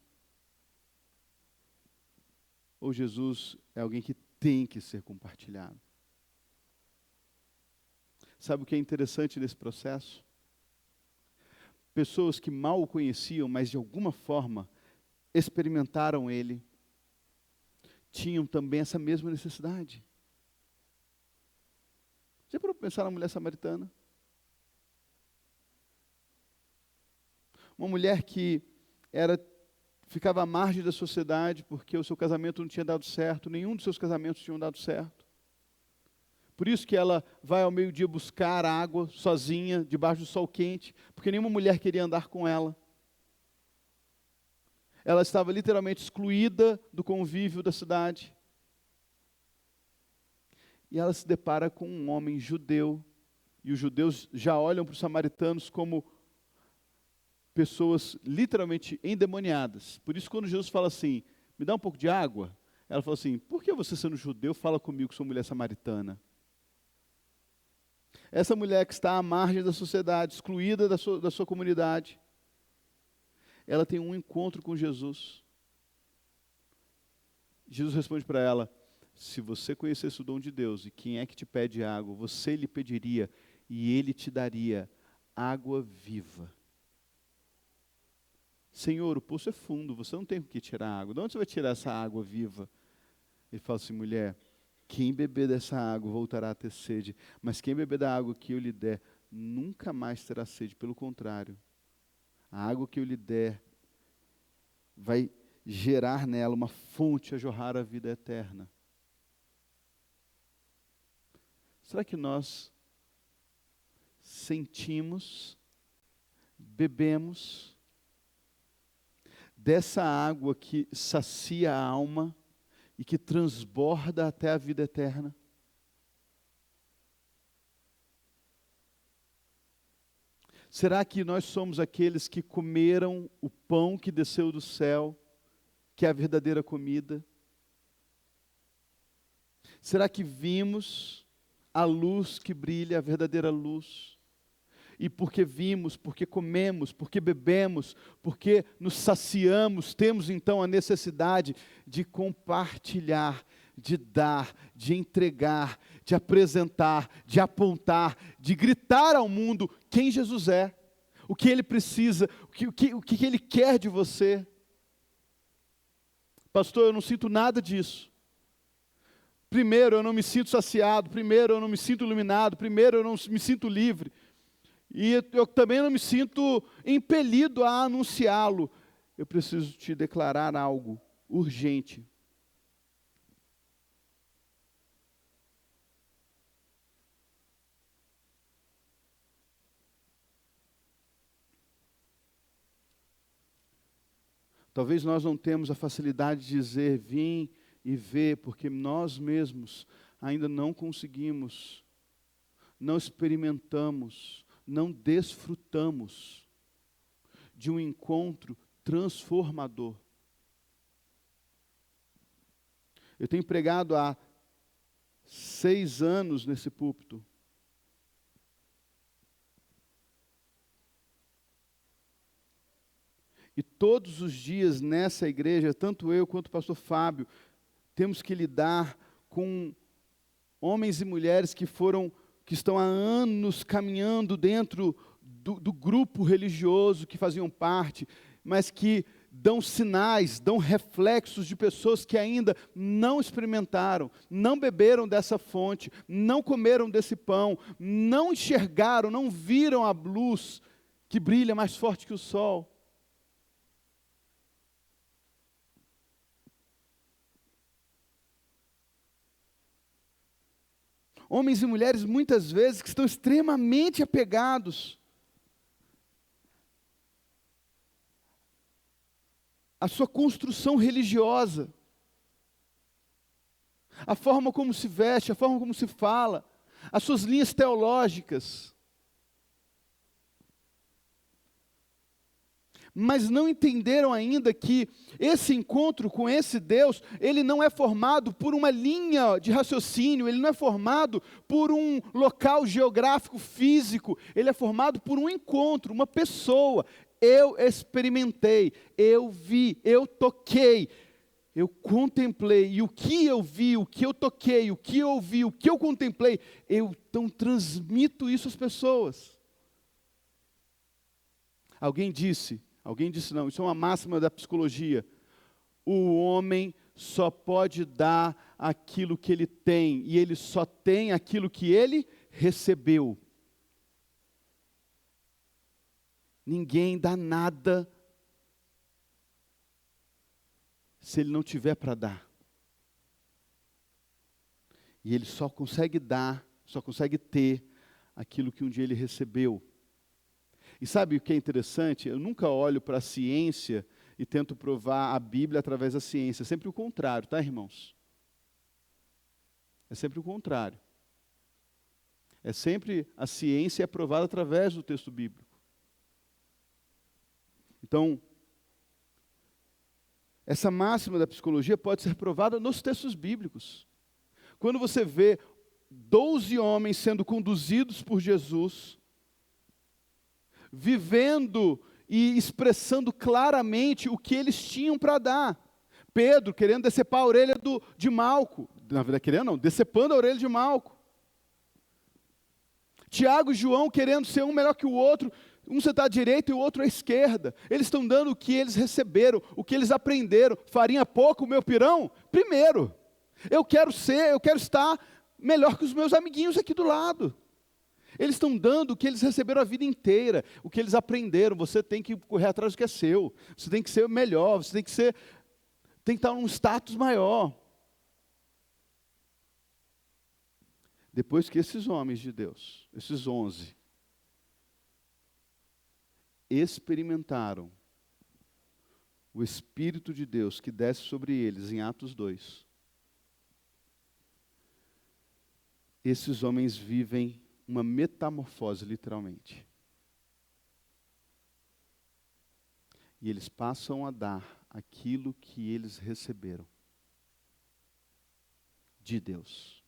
Ou Jesus é alguém que tem que ser compartilhado? Sabe o que é interessante nesse processo? Pessoas que mal o conheciam, mas de alguma forma experimentaram ele, tinham também essa mesma necessidade. Já parou para pensar na mulher samaritana? Uma mulher que ficava à margem da sociedade porque o seu casamento não tinha dado certo, nenhum dos seus casamentos tinham dado certo. Por isso que ela vai ao meio-dia buscar água sozinha, debaixo do sol quente, porque nenhuma mulher queria andar com ela. Ela estava literalmente excluída do convívio da cidade. E ela se depara com um homem judeu, e os judeus já olham para os samaritanos como pessoas literalmente endemoniadas. Por isso, quando Jesus fala assim, me dá um pouco de água, ela fala assim, por que você, sendo judeu, fala comigo que sou mulher samaritana? Essa mulher que está à margem da sociedade, excluída da sua comunidade, ela tem um encontro com Jesus. Jesus responde para ela, se você conhecesse o dom de Deus e quem é que te pede água, você lhe pediria e ele te daria água viva. Senhor, o poço é fundo, você não tem com que tirar água. De onde você vai tirar essa água viva? Ele fala assim, mulher, quem beber dessa água voltará a ter sede, mas quem beber da água que eu lhe der, nunca mais terá sede. Pelo contrário, a água que eu lhe der vai gerar nela uma fonte a jorrar a vida eterna. Será que nós sentimos, bebemos dessa água que sacia a alma e que transborda até a vida eterna? Será que nós somos aqueles que comeram o pão que desceu do céu, que é a verdadeira comida? Será que vimos a luz que brilha, a verdadeira luz? E porque vimos, porque comemos, porque bebemos, porque nos saciamos, temos então a necessidade de compartilhar, de dar, de entregar, de apresentar, de apontar, de gritar ao mundo quem Jesus é, o que Ele precisa, o que Ele quer de você. Pastor, eu não sinto nada disso. Primeiro, eu não me sinto saciado. Primeiro, eu não me sinto iluminado. Primeiro, eu não me sinto livre. E eu também não me sinto impelido a anunciá-lo. Eu preciso te declarar algo urgente. Talvez nós não temos a facilidade de dizer, vim e vê, porque nós mesmos ainda não conseguimos, não experimentamos, não desfrutamos de um encontro transformador. Eu tenho pregado há 6 anos nesse púlpito. E todos os dias nessa igreja, tanto eu quanto o pastor Fábio, temos que lidar com homens e mulheres que estão há anos caminhando dentro do grupo religioso que faziam parte, mas que dão sinais, dão reflexos de pessoas que ainda não experimentaram, não beberam dessa fonte, não comeram desse pão, não enxergaram, não viram a luz que brilha mais forte que o sol. Homens e mulheres, muitas vezes, que estão extremamente apegados à sua construção religiosa, a forma como se veste, a forma como se fala, as suas linhas teológicas. Mas não entenderam ainda que esse encontro com esse Deus, ele não é formado por uma linha de raciocínio, ele não é formado por um local geográfico físico, ele é formado por um encontro, uma pessoa. Eu experimentei, eu vi, eu toquei, eu contemplei, e o que eu vi, o que eu toquei, o que eu ouvi, o que eu contemplei, eu então transmito isso às pessoas. Alguém disse não, isso é uma máxima da psicologia. O homem só pode dar aquilo que ele tem, e ele só tem aquilo que ele recebeu. Ninguém dá nada se ele não tiver para dar. E ele só consegue dar, só consegue ter aquilo que um dia ele recebeu. E sabe o que é interessante? Eu nunca olho para a ciência e tento provar a Bíblia através da ciência. É sempre o contrário, tá, irmãos? É sempre o contrário. É sempre a ciência é provada através do texto bíblico. Então, essa máxima da psicologia pode ser provada nos textos bíblicos. Quando você vê 12 homens sendo conduzidos por Jesus, vivendo e expressando claramente o que eles tinham para dar. Pedro querendo decepar a orelha de Malco. Na verdade, querendo não, decepando a orelha de Malco. Tiago e João querendo ser um melhor que o outro, um sentado à direita e o outro à esquerda. Eles estão dando o que eles receberam, o que eles aprenderam. Farinha pouco, o meu pirão? Primeiro. Eu quero estar melhor que os meus amiguinhos aqui do lado. Eles estão dando o que eles receberam a vida inteira, o que eles aprenderam. Você tem que correr atrás do que é seu. Você tem que ser melhor, você tem que estar num status maior. Depois que esses homens de Deus, esses 11, experimentaram o Espírito de Deus que desce sobre eles em Atos 2, esses homens vivem uma metamorfose, literalmente. E eles passam a dar aquilo que eles receberam de Deus.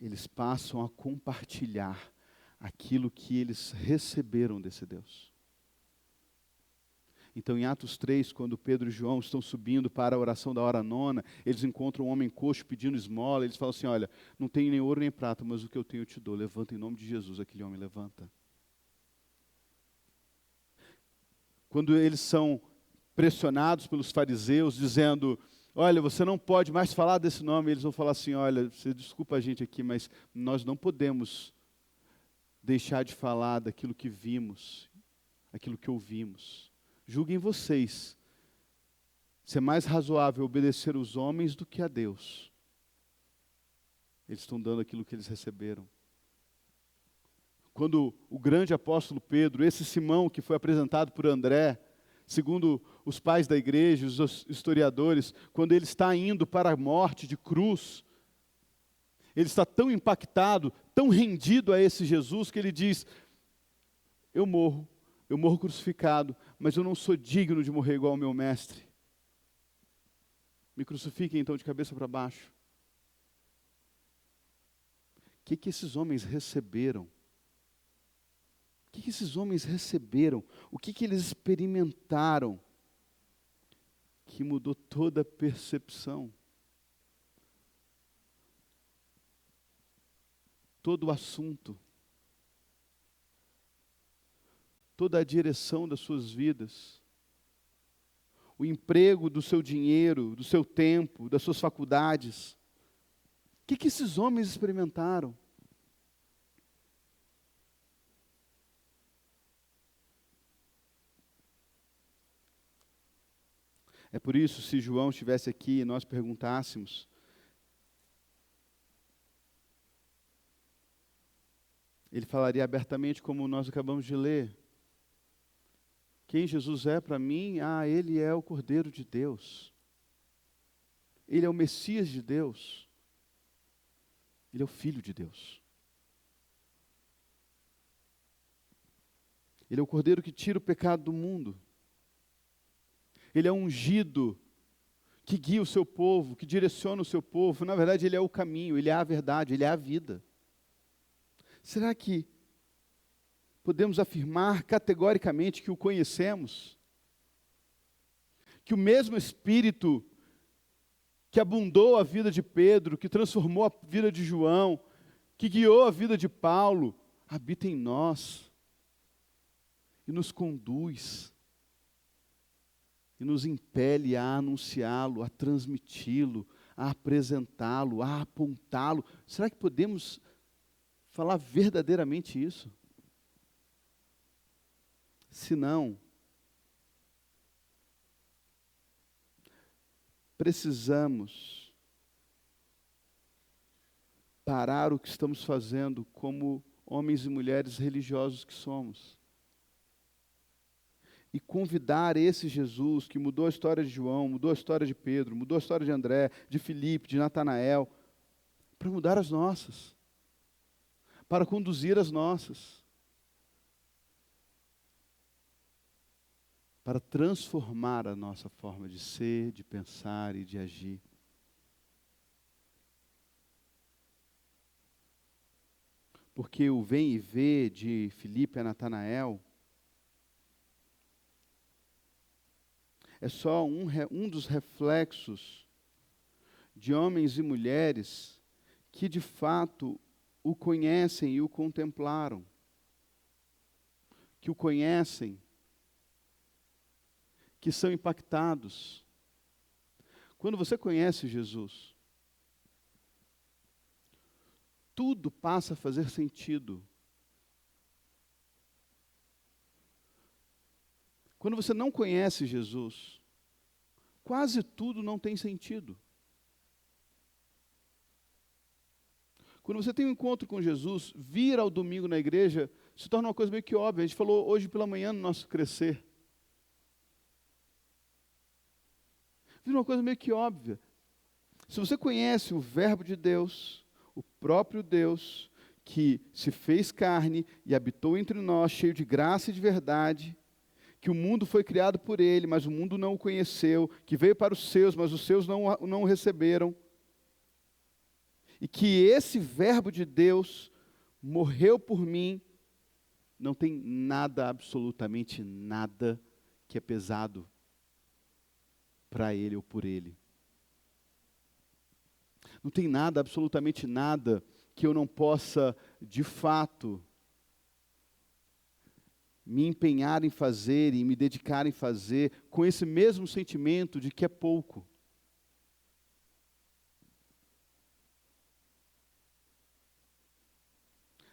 Eles passam a compartilhar aquilo que eles receberam desse Deus. Então, em Atos 3, quando Pedro e João estão subindo para a oração da hora nona, eles encontram um homem coxo pedindo esmola, eles falam assim, olha, não tenho nem ouro nem prata, mas o que eu tenho eu te dou, levanta em nome de Jesus. Aquele homem levanta. Quando eles são pressionados pelos fariseus, dizendo, olha, você não pode mais falar desse nome, eles vão falar assim, olha, você desculpa a gente aqui, mas nós não podemos deixar de falar daquilo que vimos, aquilo que ouvimos. Julguem vocês, se é mais razoável obedecer os homens do que a Deus. Eles estão dando aquilo que eles receberam. Quando o grande apóstolo Pedro, esse Simão que foi apresentado por André, segundo os pais da igreja, os historiadores, quando ele está indo para a morte de cruz, ele está tão impactado, tão rendido a esse Jesus, que ele diz, eu morro crucificado, mas eu não sou digno de morrer igual ao meu mestre. Me crucifiquem então de cabeça para baixo. O que esses homens receberam? O que esses homens receberam? O que eles experimentaram? Que mudou toda a percepção. Todo o assunto. Toda a direção das suas vidas. O emprego do seu dinheiro, do seu tempo, das suas faculdades. O que esses homens experimentaram? É por isso, se João estivesse aqui e nós perguntássemos, ele falaria abertamente como nós acabamos de ler. Quem Jesus é para mim? Ele é o Cordeiro de Deus. Ele é o Messias de Deus. Ele é o Filho de Deus. Ele é o Cordeiro que tira o pecado do mundo. Ele é ungido, que guia o seu povo, que direciona o seu povo. Na verdade, Ele é o caminho, Ele é a verdade, Ele é a vida. Será que podemos afirmar categoricamente que o conhecemos? Que o mesmo Espírito que abundou a vida de Pedro, que transformou a vida de João, que guiou a vida de Paulo, habita em nós e nos conduz e nos impele a anunciá-lo, a transmiti-lo, a apresentá-lo, a apontá-lo. Será que podemos falar verdadeiramente isso? Se não, precisamos parar o que estamos fazendo como homens e mulheres religiosos que somos. E convidar esse Jesus que mudou a história de João, mudou a história de Pedro, mudou a história de André, de Filipe, de Natanael, para mudar as nossas, para conduzir as nossas, para transformar a nossa forma de ser, de pensar e de agir. Porque o vem e vê de Filipe a Natanael é só um dos reflexos de homens e mulheres que de fato o conhecem e o contemplaram. que o conhecem, que são impactados. Quando você conhece Jesus, tudo passa a fazer sentido. Quando você não conhece Jesus, quase tudo não tem sentido. Quando você tem um encontro com Jesus, vir ao domingo na igreja se torna uma coisa meio que óbvia. A gente falou hoje pela manhã no nosso crescer. Vira uma coisa meio que óbvia. Se você conhece o Verbo de Deus, o próprio Deus, que se fez carne e habitou entre nós, cheio de graça e de verdade, que o mundo foi criado por Ele, mas o mundo não o conheceu, que veio para os seus, mas os seus não o receberam, e que esse Verbo de Deus morreu por mim, não tem nada, absolutamente nada, que é pesado para Ele ou por Ele. Não tem nada, absolutamente nada, que eu não possa, de fato, me empenhar em fazer e me dedicar em fazer, com esse mesmo sentimento de que é pouco.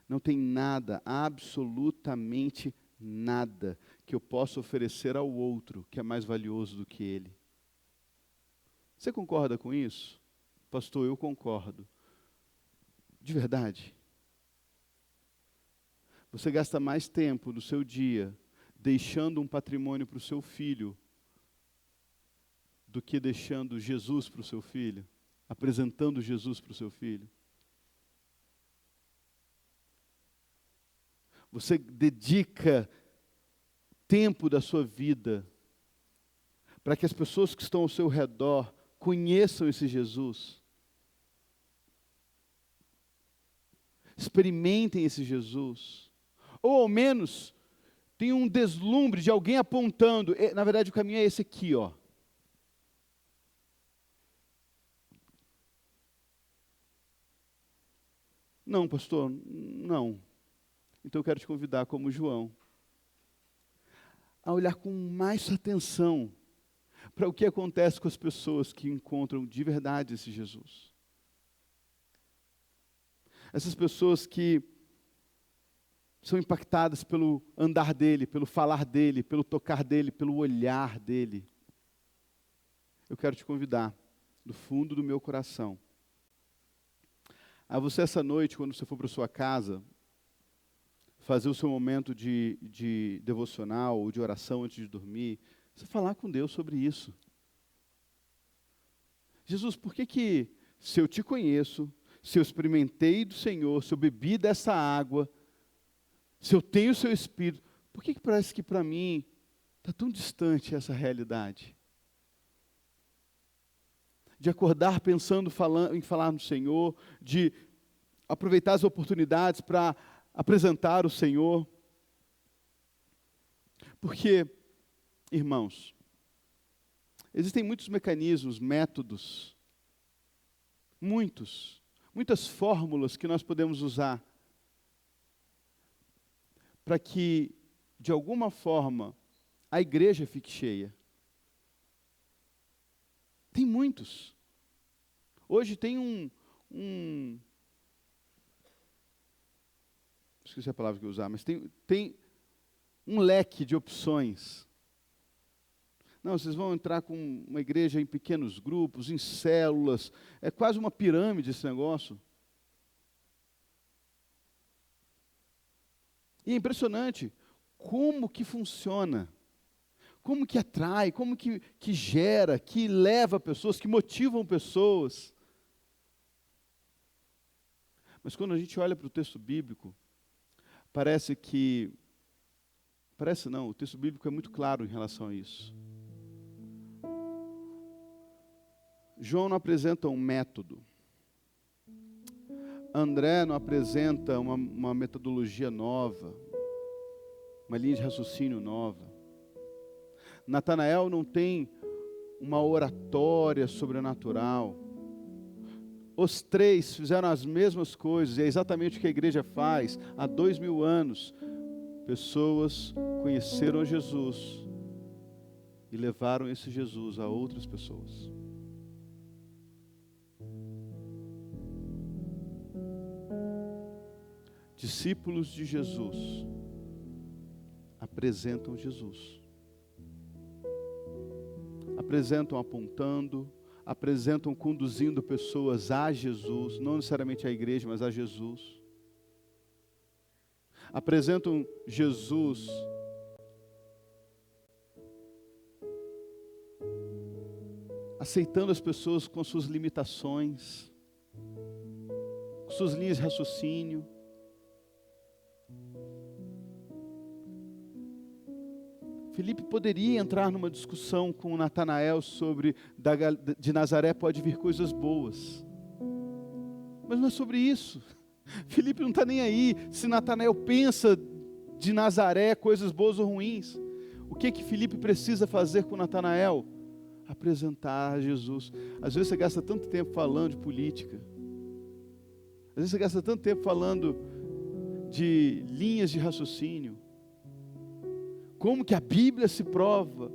Não tem nada, absolutamente nada, que eu possa oferecer ao outro que é mais valioso do que ele. Você concorda com isso? Pastor, eu concordo. De verdade. Você gasta mais tempo no seu dia deixando um patrimônio para o seu filho do que deixando Jesus para o seu filho, apresentando Jesus para o seu filho. Você dedica tempo da sua vida para que as pessoas que estão ao seu redor conheçam esse Jesus. Experimentem esse Jesus. Ou ao menos tenham um deslumbre de alguém apontando. Na verdade, o caminho é esse aqui, ó. Não, pastor, não. Então eu quero te convidar, como João, a olhar com mais atenção para o que acontece com as pessoas que encontram de verdade esse Jesus. Essas pessoas que são impactadas pelo andar dele, pelo falar dele, pelo tocar dele, pelo olhar dele. Eu quero te convidar, do fundo do meu coração, a você essa noite, quando você for para sua casa, fazer o seu momento de devocional ou de oração antes de dormir, você falar com Deus sobre isso. Jesus, por que se eu te conheço, se eu experimentei do Senhor, se eu bebi dessa água, se eu tenho o seu Espírito, por que parece que para mim está tão distante essa realidade? De acordar pensando em falar no Senhor, de aproveitar as oportunidades para apresentar o Senhor. Porque, irmãos, existem muitos mecanismos, métodos, muitas fórmulas que nós podemos usar para que, de alguma forma, a igreja fique cheia. Tem muitos. Hoje tem esqueci a palavra que eu usar, mas tem um leque de opções. Não, vocês vão entrar com uma igreja em pequenos grupos, em células, é quase uma pirâmide esse negócio. E é impressionante como que funciona, como que atrai, como que gera, que leva pessoas, que motivam pessoas. Mas quando a gente olha para o texto bíblico, o texto bíblico é muito claro em relação a isso. João não apresenta um método. André não apresenta uma metodologia nova, uma linha de raciocínio nova. Natanael não tem uma oratória sobrenatural. Os três fizeram as mesmas coisas, e é exatamente o que a igreja faz há 2000 anos. pessoas conheceram Jesus e levaram esse Jesus a outras pessoas. Discípulos de Jesus apresentam Jesus. Apresentam apontando, apresentam conduzindo pessoas a Jesus, não necessariamente à igreja, mas a Jesus. Apresentam Jesus aceitando as pessoas com suas limitações, com suas linhas de raciocínio. Filipe poderia entrar numa discussão com Natanael sobre de Nazaré pode vir coisas boas. Mas não é sobre isso. Filipe não está nem aí se Natanael pensa de Nazaré coisas boas ou ruins. O que Filipe precisa fazer com Natanael? Apresentar Jesus. Às vezes você gasta tanto tempo falando de política. Às vezes você gasta tanto tempo falando de linhas de raciocínio. Como que a Bíblia se prova?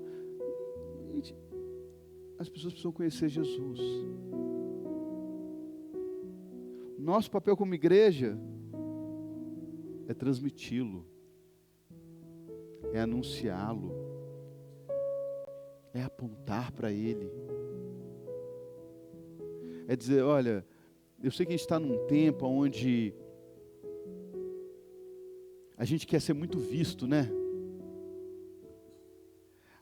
Gente, as pessoas precisam conhecer Jesus. Nosso papel como igreja é transmiti-lo, é anunciá-lo, é apontar para Ele. É dizer, olha, eu sei que a gente está num tempo onde a gente quer ser muito visto, né?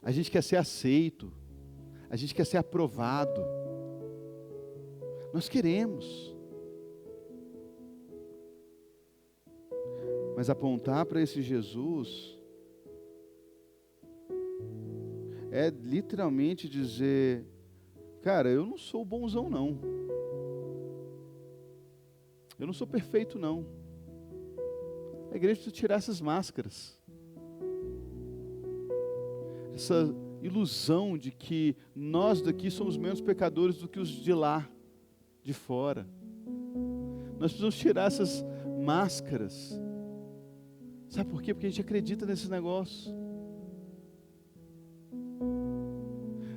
A gente quer ser aceito, a gente quer ser aprovado. Nós queremos. Mas apontar para esse Jesus é literalmente dizer, cara, eu não sou bonzão não. Eu não sou perfeito não. A igreja precisa tirar essas máscaras. Essa ilusão de que nós daqui somos menos pecadores do que os de lá, de fora. Nós precisamos tirar essas máscaras. Sabe por quê? Porque a gente acredita nesse negócio.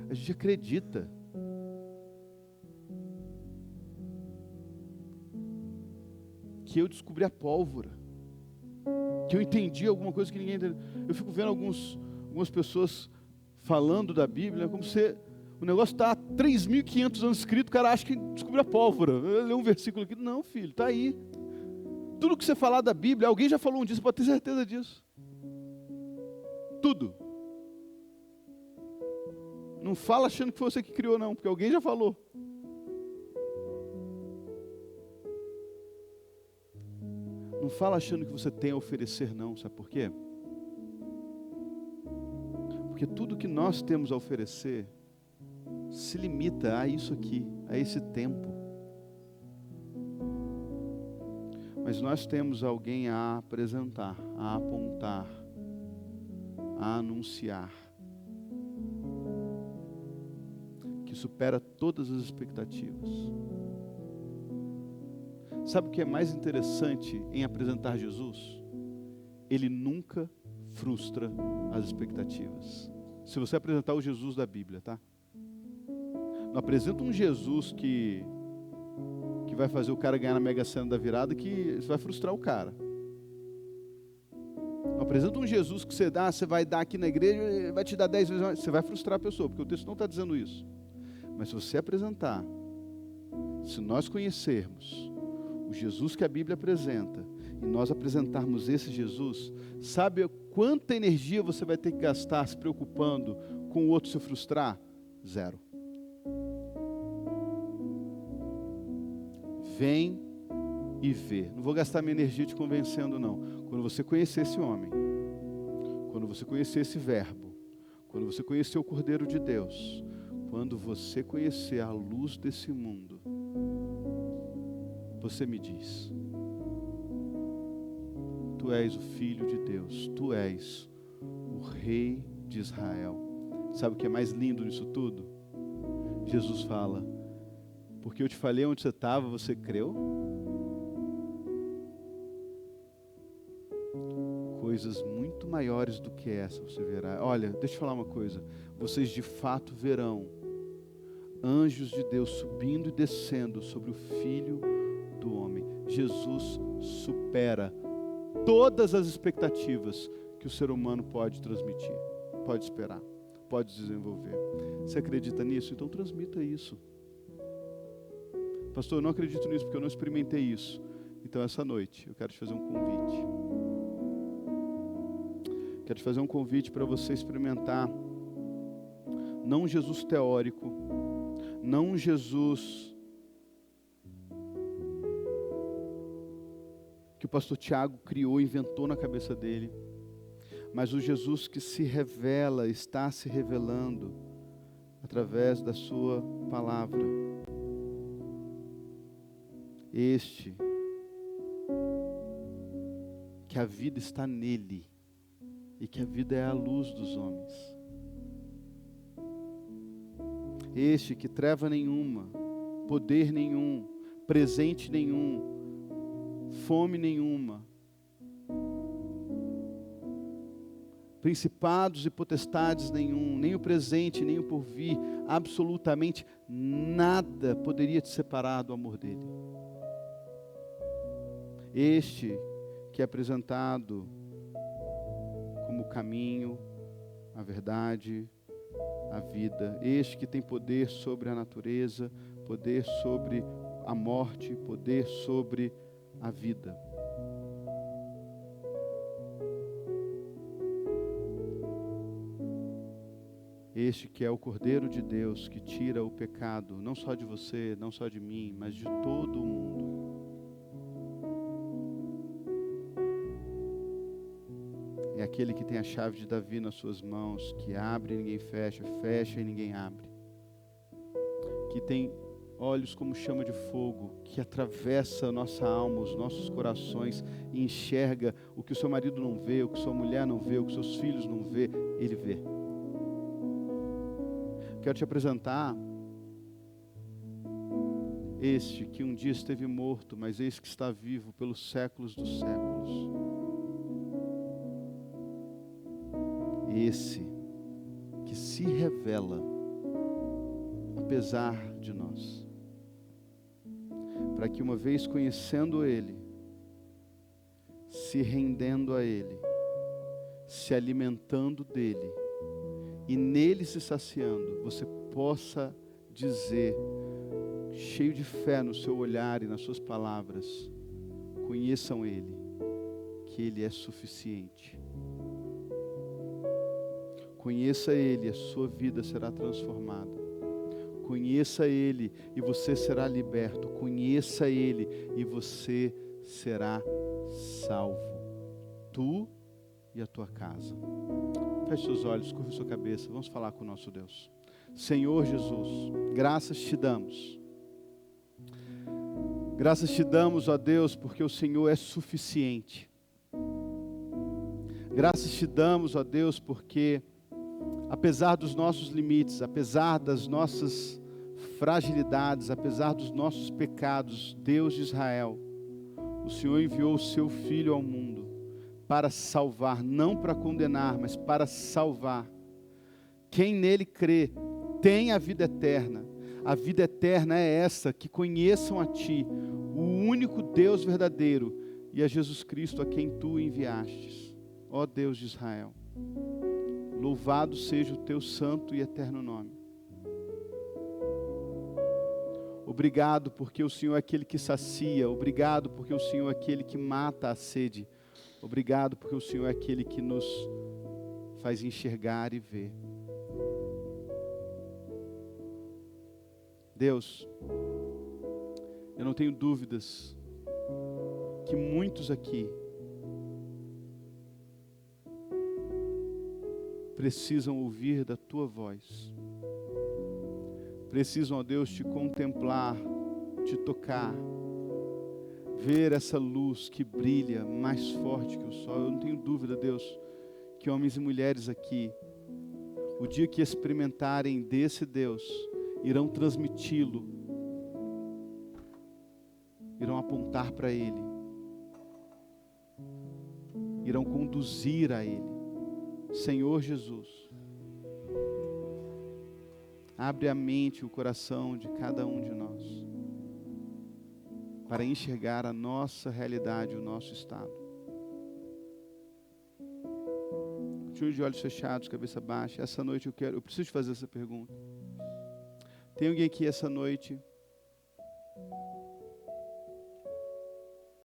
A gente acredita. Que eu descobri a pólvora. Que eu entendi alguma coisa que ninguém entendeu. Eu fico vendo algumas pessoas falando da Bíblia, como se o negócio está há 3.500 anos escrito, o cara acha que descobriu a pólvora. Eu leio um versículo aqui, não filho, está aí. Tudo que você falar da Bíblia, alguém já falou um dia, você pode ter certeza disso. Tudo. Não fala achando que foi você que criou não, porque alguém já falou. Não fala achando que você tem a oferecer não, sabe por quê? Porque tudo que nós temos a oferecer se limita a isso aqui, a esse tempo. Mas nós temos alguém a apresentar, a apontar, a anunciar, que supera todas as expectativas. Sabe o que é mais interessante em apresentar Jesus? Ele nunca frustra as expectativas. Se você apresentar o Jesus da Bíblia, tá? Não apresenta um Jesus que vai fazer o cara ganhar na Mega Sena da virada, que você vai frustrar o cara. Não apresenta um Jesus que você vai dar aqui na igreja, vai te dar 10 vezes mais, você vai frustrar a pessoa, porque o texto não está dizendo isso. Mas se você apresentar, se nós conhecermos o Jesus que a Bíblia apresenta, e nós apresentarmos esse Jesus, sabe quanta energia você vai ter que gastar se preocupando com o outro se frustrar? 0. Vem e vê. Não vou gastar minha energia te convencendo não. Quando você conhecer esse homem, quando você conhecer esse verbo, quando você conhecer o Cordeiro de Deus, quando você conhecer a luz desse mundo, você me diz: tu és o Filho de Deus, tu és o Rei de Israel. Sabe o que é mais lindo nisso tudo? Jesus fala: porque eu te falei onde você estava, você creu? Coisas muito muito maiores do que essa você verá. Olha, deixa eu falar uma coisa. Vocês de fato verão anjos de Deus subindo e descendo sobre o Filho do Homem. Jesus supera todas as expectativas que o ser humano pode transmitir, pode esperar, pode desenvolver. Você acredita nisso? Então transmita isso. Pastor, eu não acredito nisso porque eu não experimentei isso. Então essa noite eu quero te fazer um convite. Quero te fazer um convite para você experimentar não um Jesus teórico, não um Jesus que o pastor Tiago criou, inventou na cabeça dele, mas o Jesus que se revela, está se revelando através da sua palavra. Este, que a vida está nele e que a vida é a luz dos homens. Este que treva nenhuma, poder nenhum, presente nenhum, fome nenhuma, principados e potestades nenhum, nem o presente, nem o porvir, absolutamente nada poderia te separar do amor dele. Este que é apresentado como o caminho, a verdade, a vida. Este que tem poder sobre a natureza, poder sobre a morte, poder sobre a vida. Este que é o Cordeiro de Deus, que tira o pecado, não só de você, não só de mim, mas de todo o mundo. É aquele que tem a chave de Davi nas suas mãos, que abre e ninguém fecha, fecha e ninguém abre. Que tem olhos como chama de fogo, que atravessa a nossa alma, os nossos corações e enxerga o que o seu marido não vê, o que sua mulher não vê, o que seus filhos não vê, ele vê. Quero te apresentar este que um dia esteve morto, mas eis que está vivo pelos séculos dos séculos. Esse que se revela apesar de nós, para que uma vez conhecendo Ele, se rendendo a Ele, se alimentando dEle e nele se saciando, você possa dizer, cheio de fé no seu olhar e nas suas palavras, conheçam Ele, que Ele é suficiente. Conheça Ele, a sua vida será transformada. Conheça Ele e você será liberto. Conheça Ele e você será salvo. Tu e a tua casa. Feche seus olhos, curva sua cabeça. Vamos falar com o nosso Deus. Senhor Jesus, graças te damos. Graças te damos, ó Deus, porque o Senhor é suficiente. Graças te damos, ó Deus, porque apesar dos nossos limites, apesar das nossas fragilidades, apesar dos nossos pecados, Deus de Israel, o Senhor enviou o seu Filho ao mundo para salvar, não para condenar, mas para salvar. Quem nele crê tem a vida eterna. A vida eterna é essa, que conheçam a Ti, o único Deus verdadeiro, e a Jesus Cristo a quem Tu enviastes. Ó Deus de Israel, louvado seja o Teu santo e eterno nome. Obrigado porque o Senhor é aquele que sacia. Obrigado porque o Senhor é aquele que mata a sede. Obrigado porque o Senhor é aquele que nos faz enxergar e ver. Deus, eu não tenho dúvidas que muitos aqui precisam ouvir da Tua voz. Precisam, ó Deus, Te contemplar, Te tocar, ver essa luz que brilha mais forte que o sol. Eu não tenho dúvida, Deus, que homens e mulheres aqui, o dia que experimentarem desse Deus, irão transmiti-lo, irão apontar para Ele. irão conduzir a Ele. Senhor Jesus, abre a mente e o coração de cada um de nós para enxergar a nossa realidade, o nosso estado. Continue de olhos fechados, cabeça baixa. Essa noite eu preciso te fazer essa pergunta. Tem alguém aqui essa noite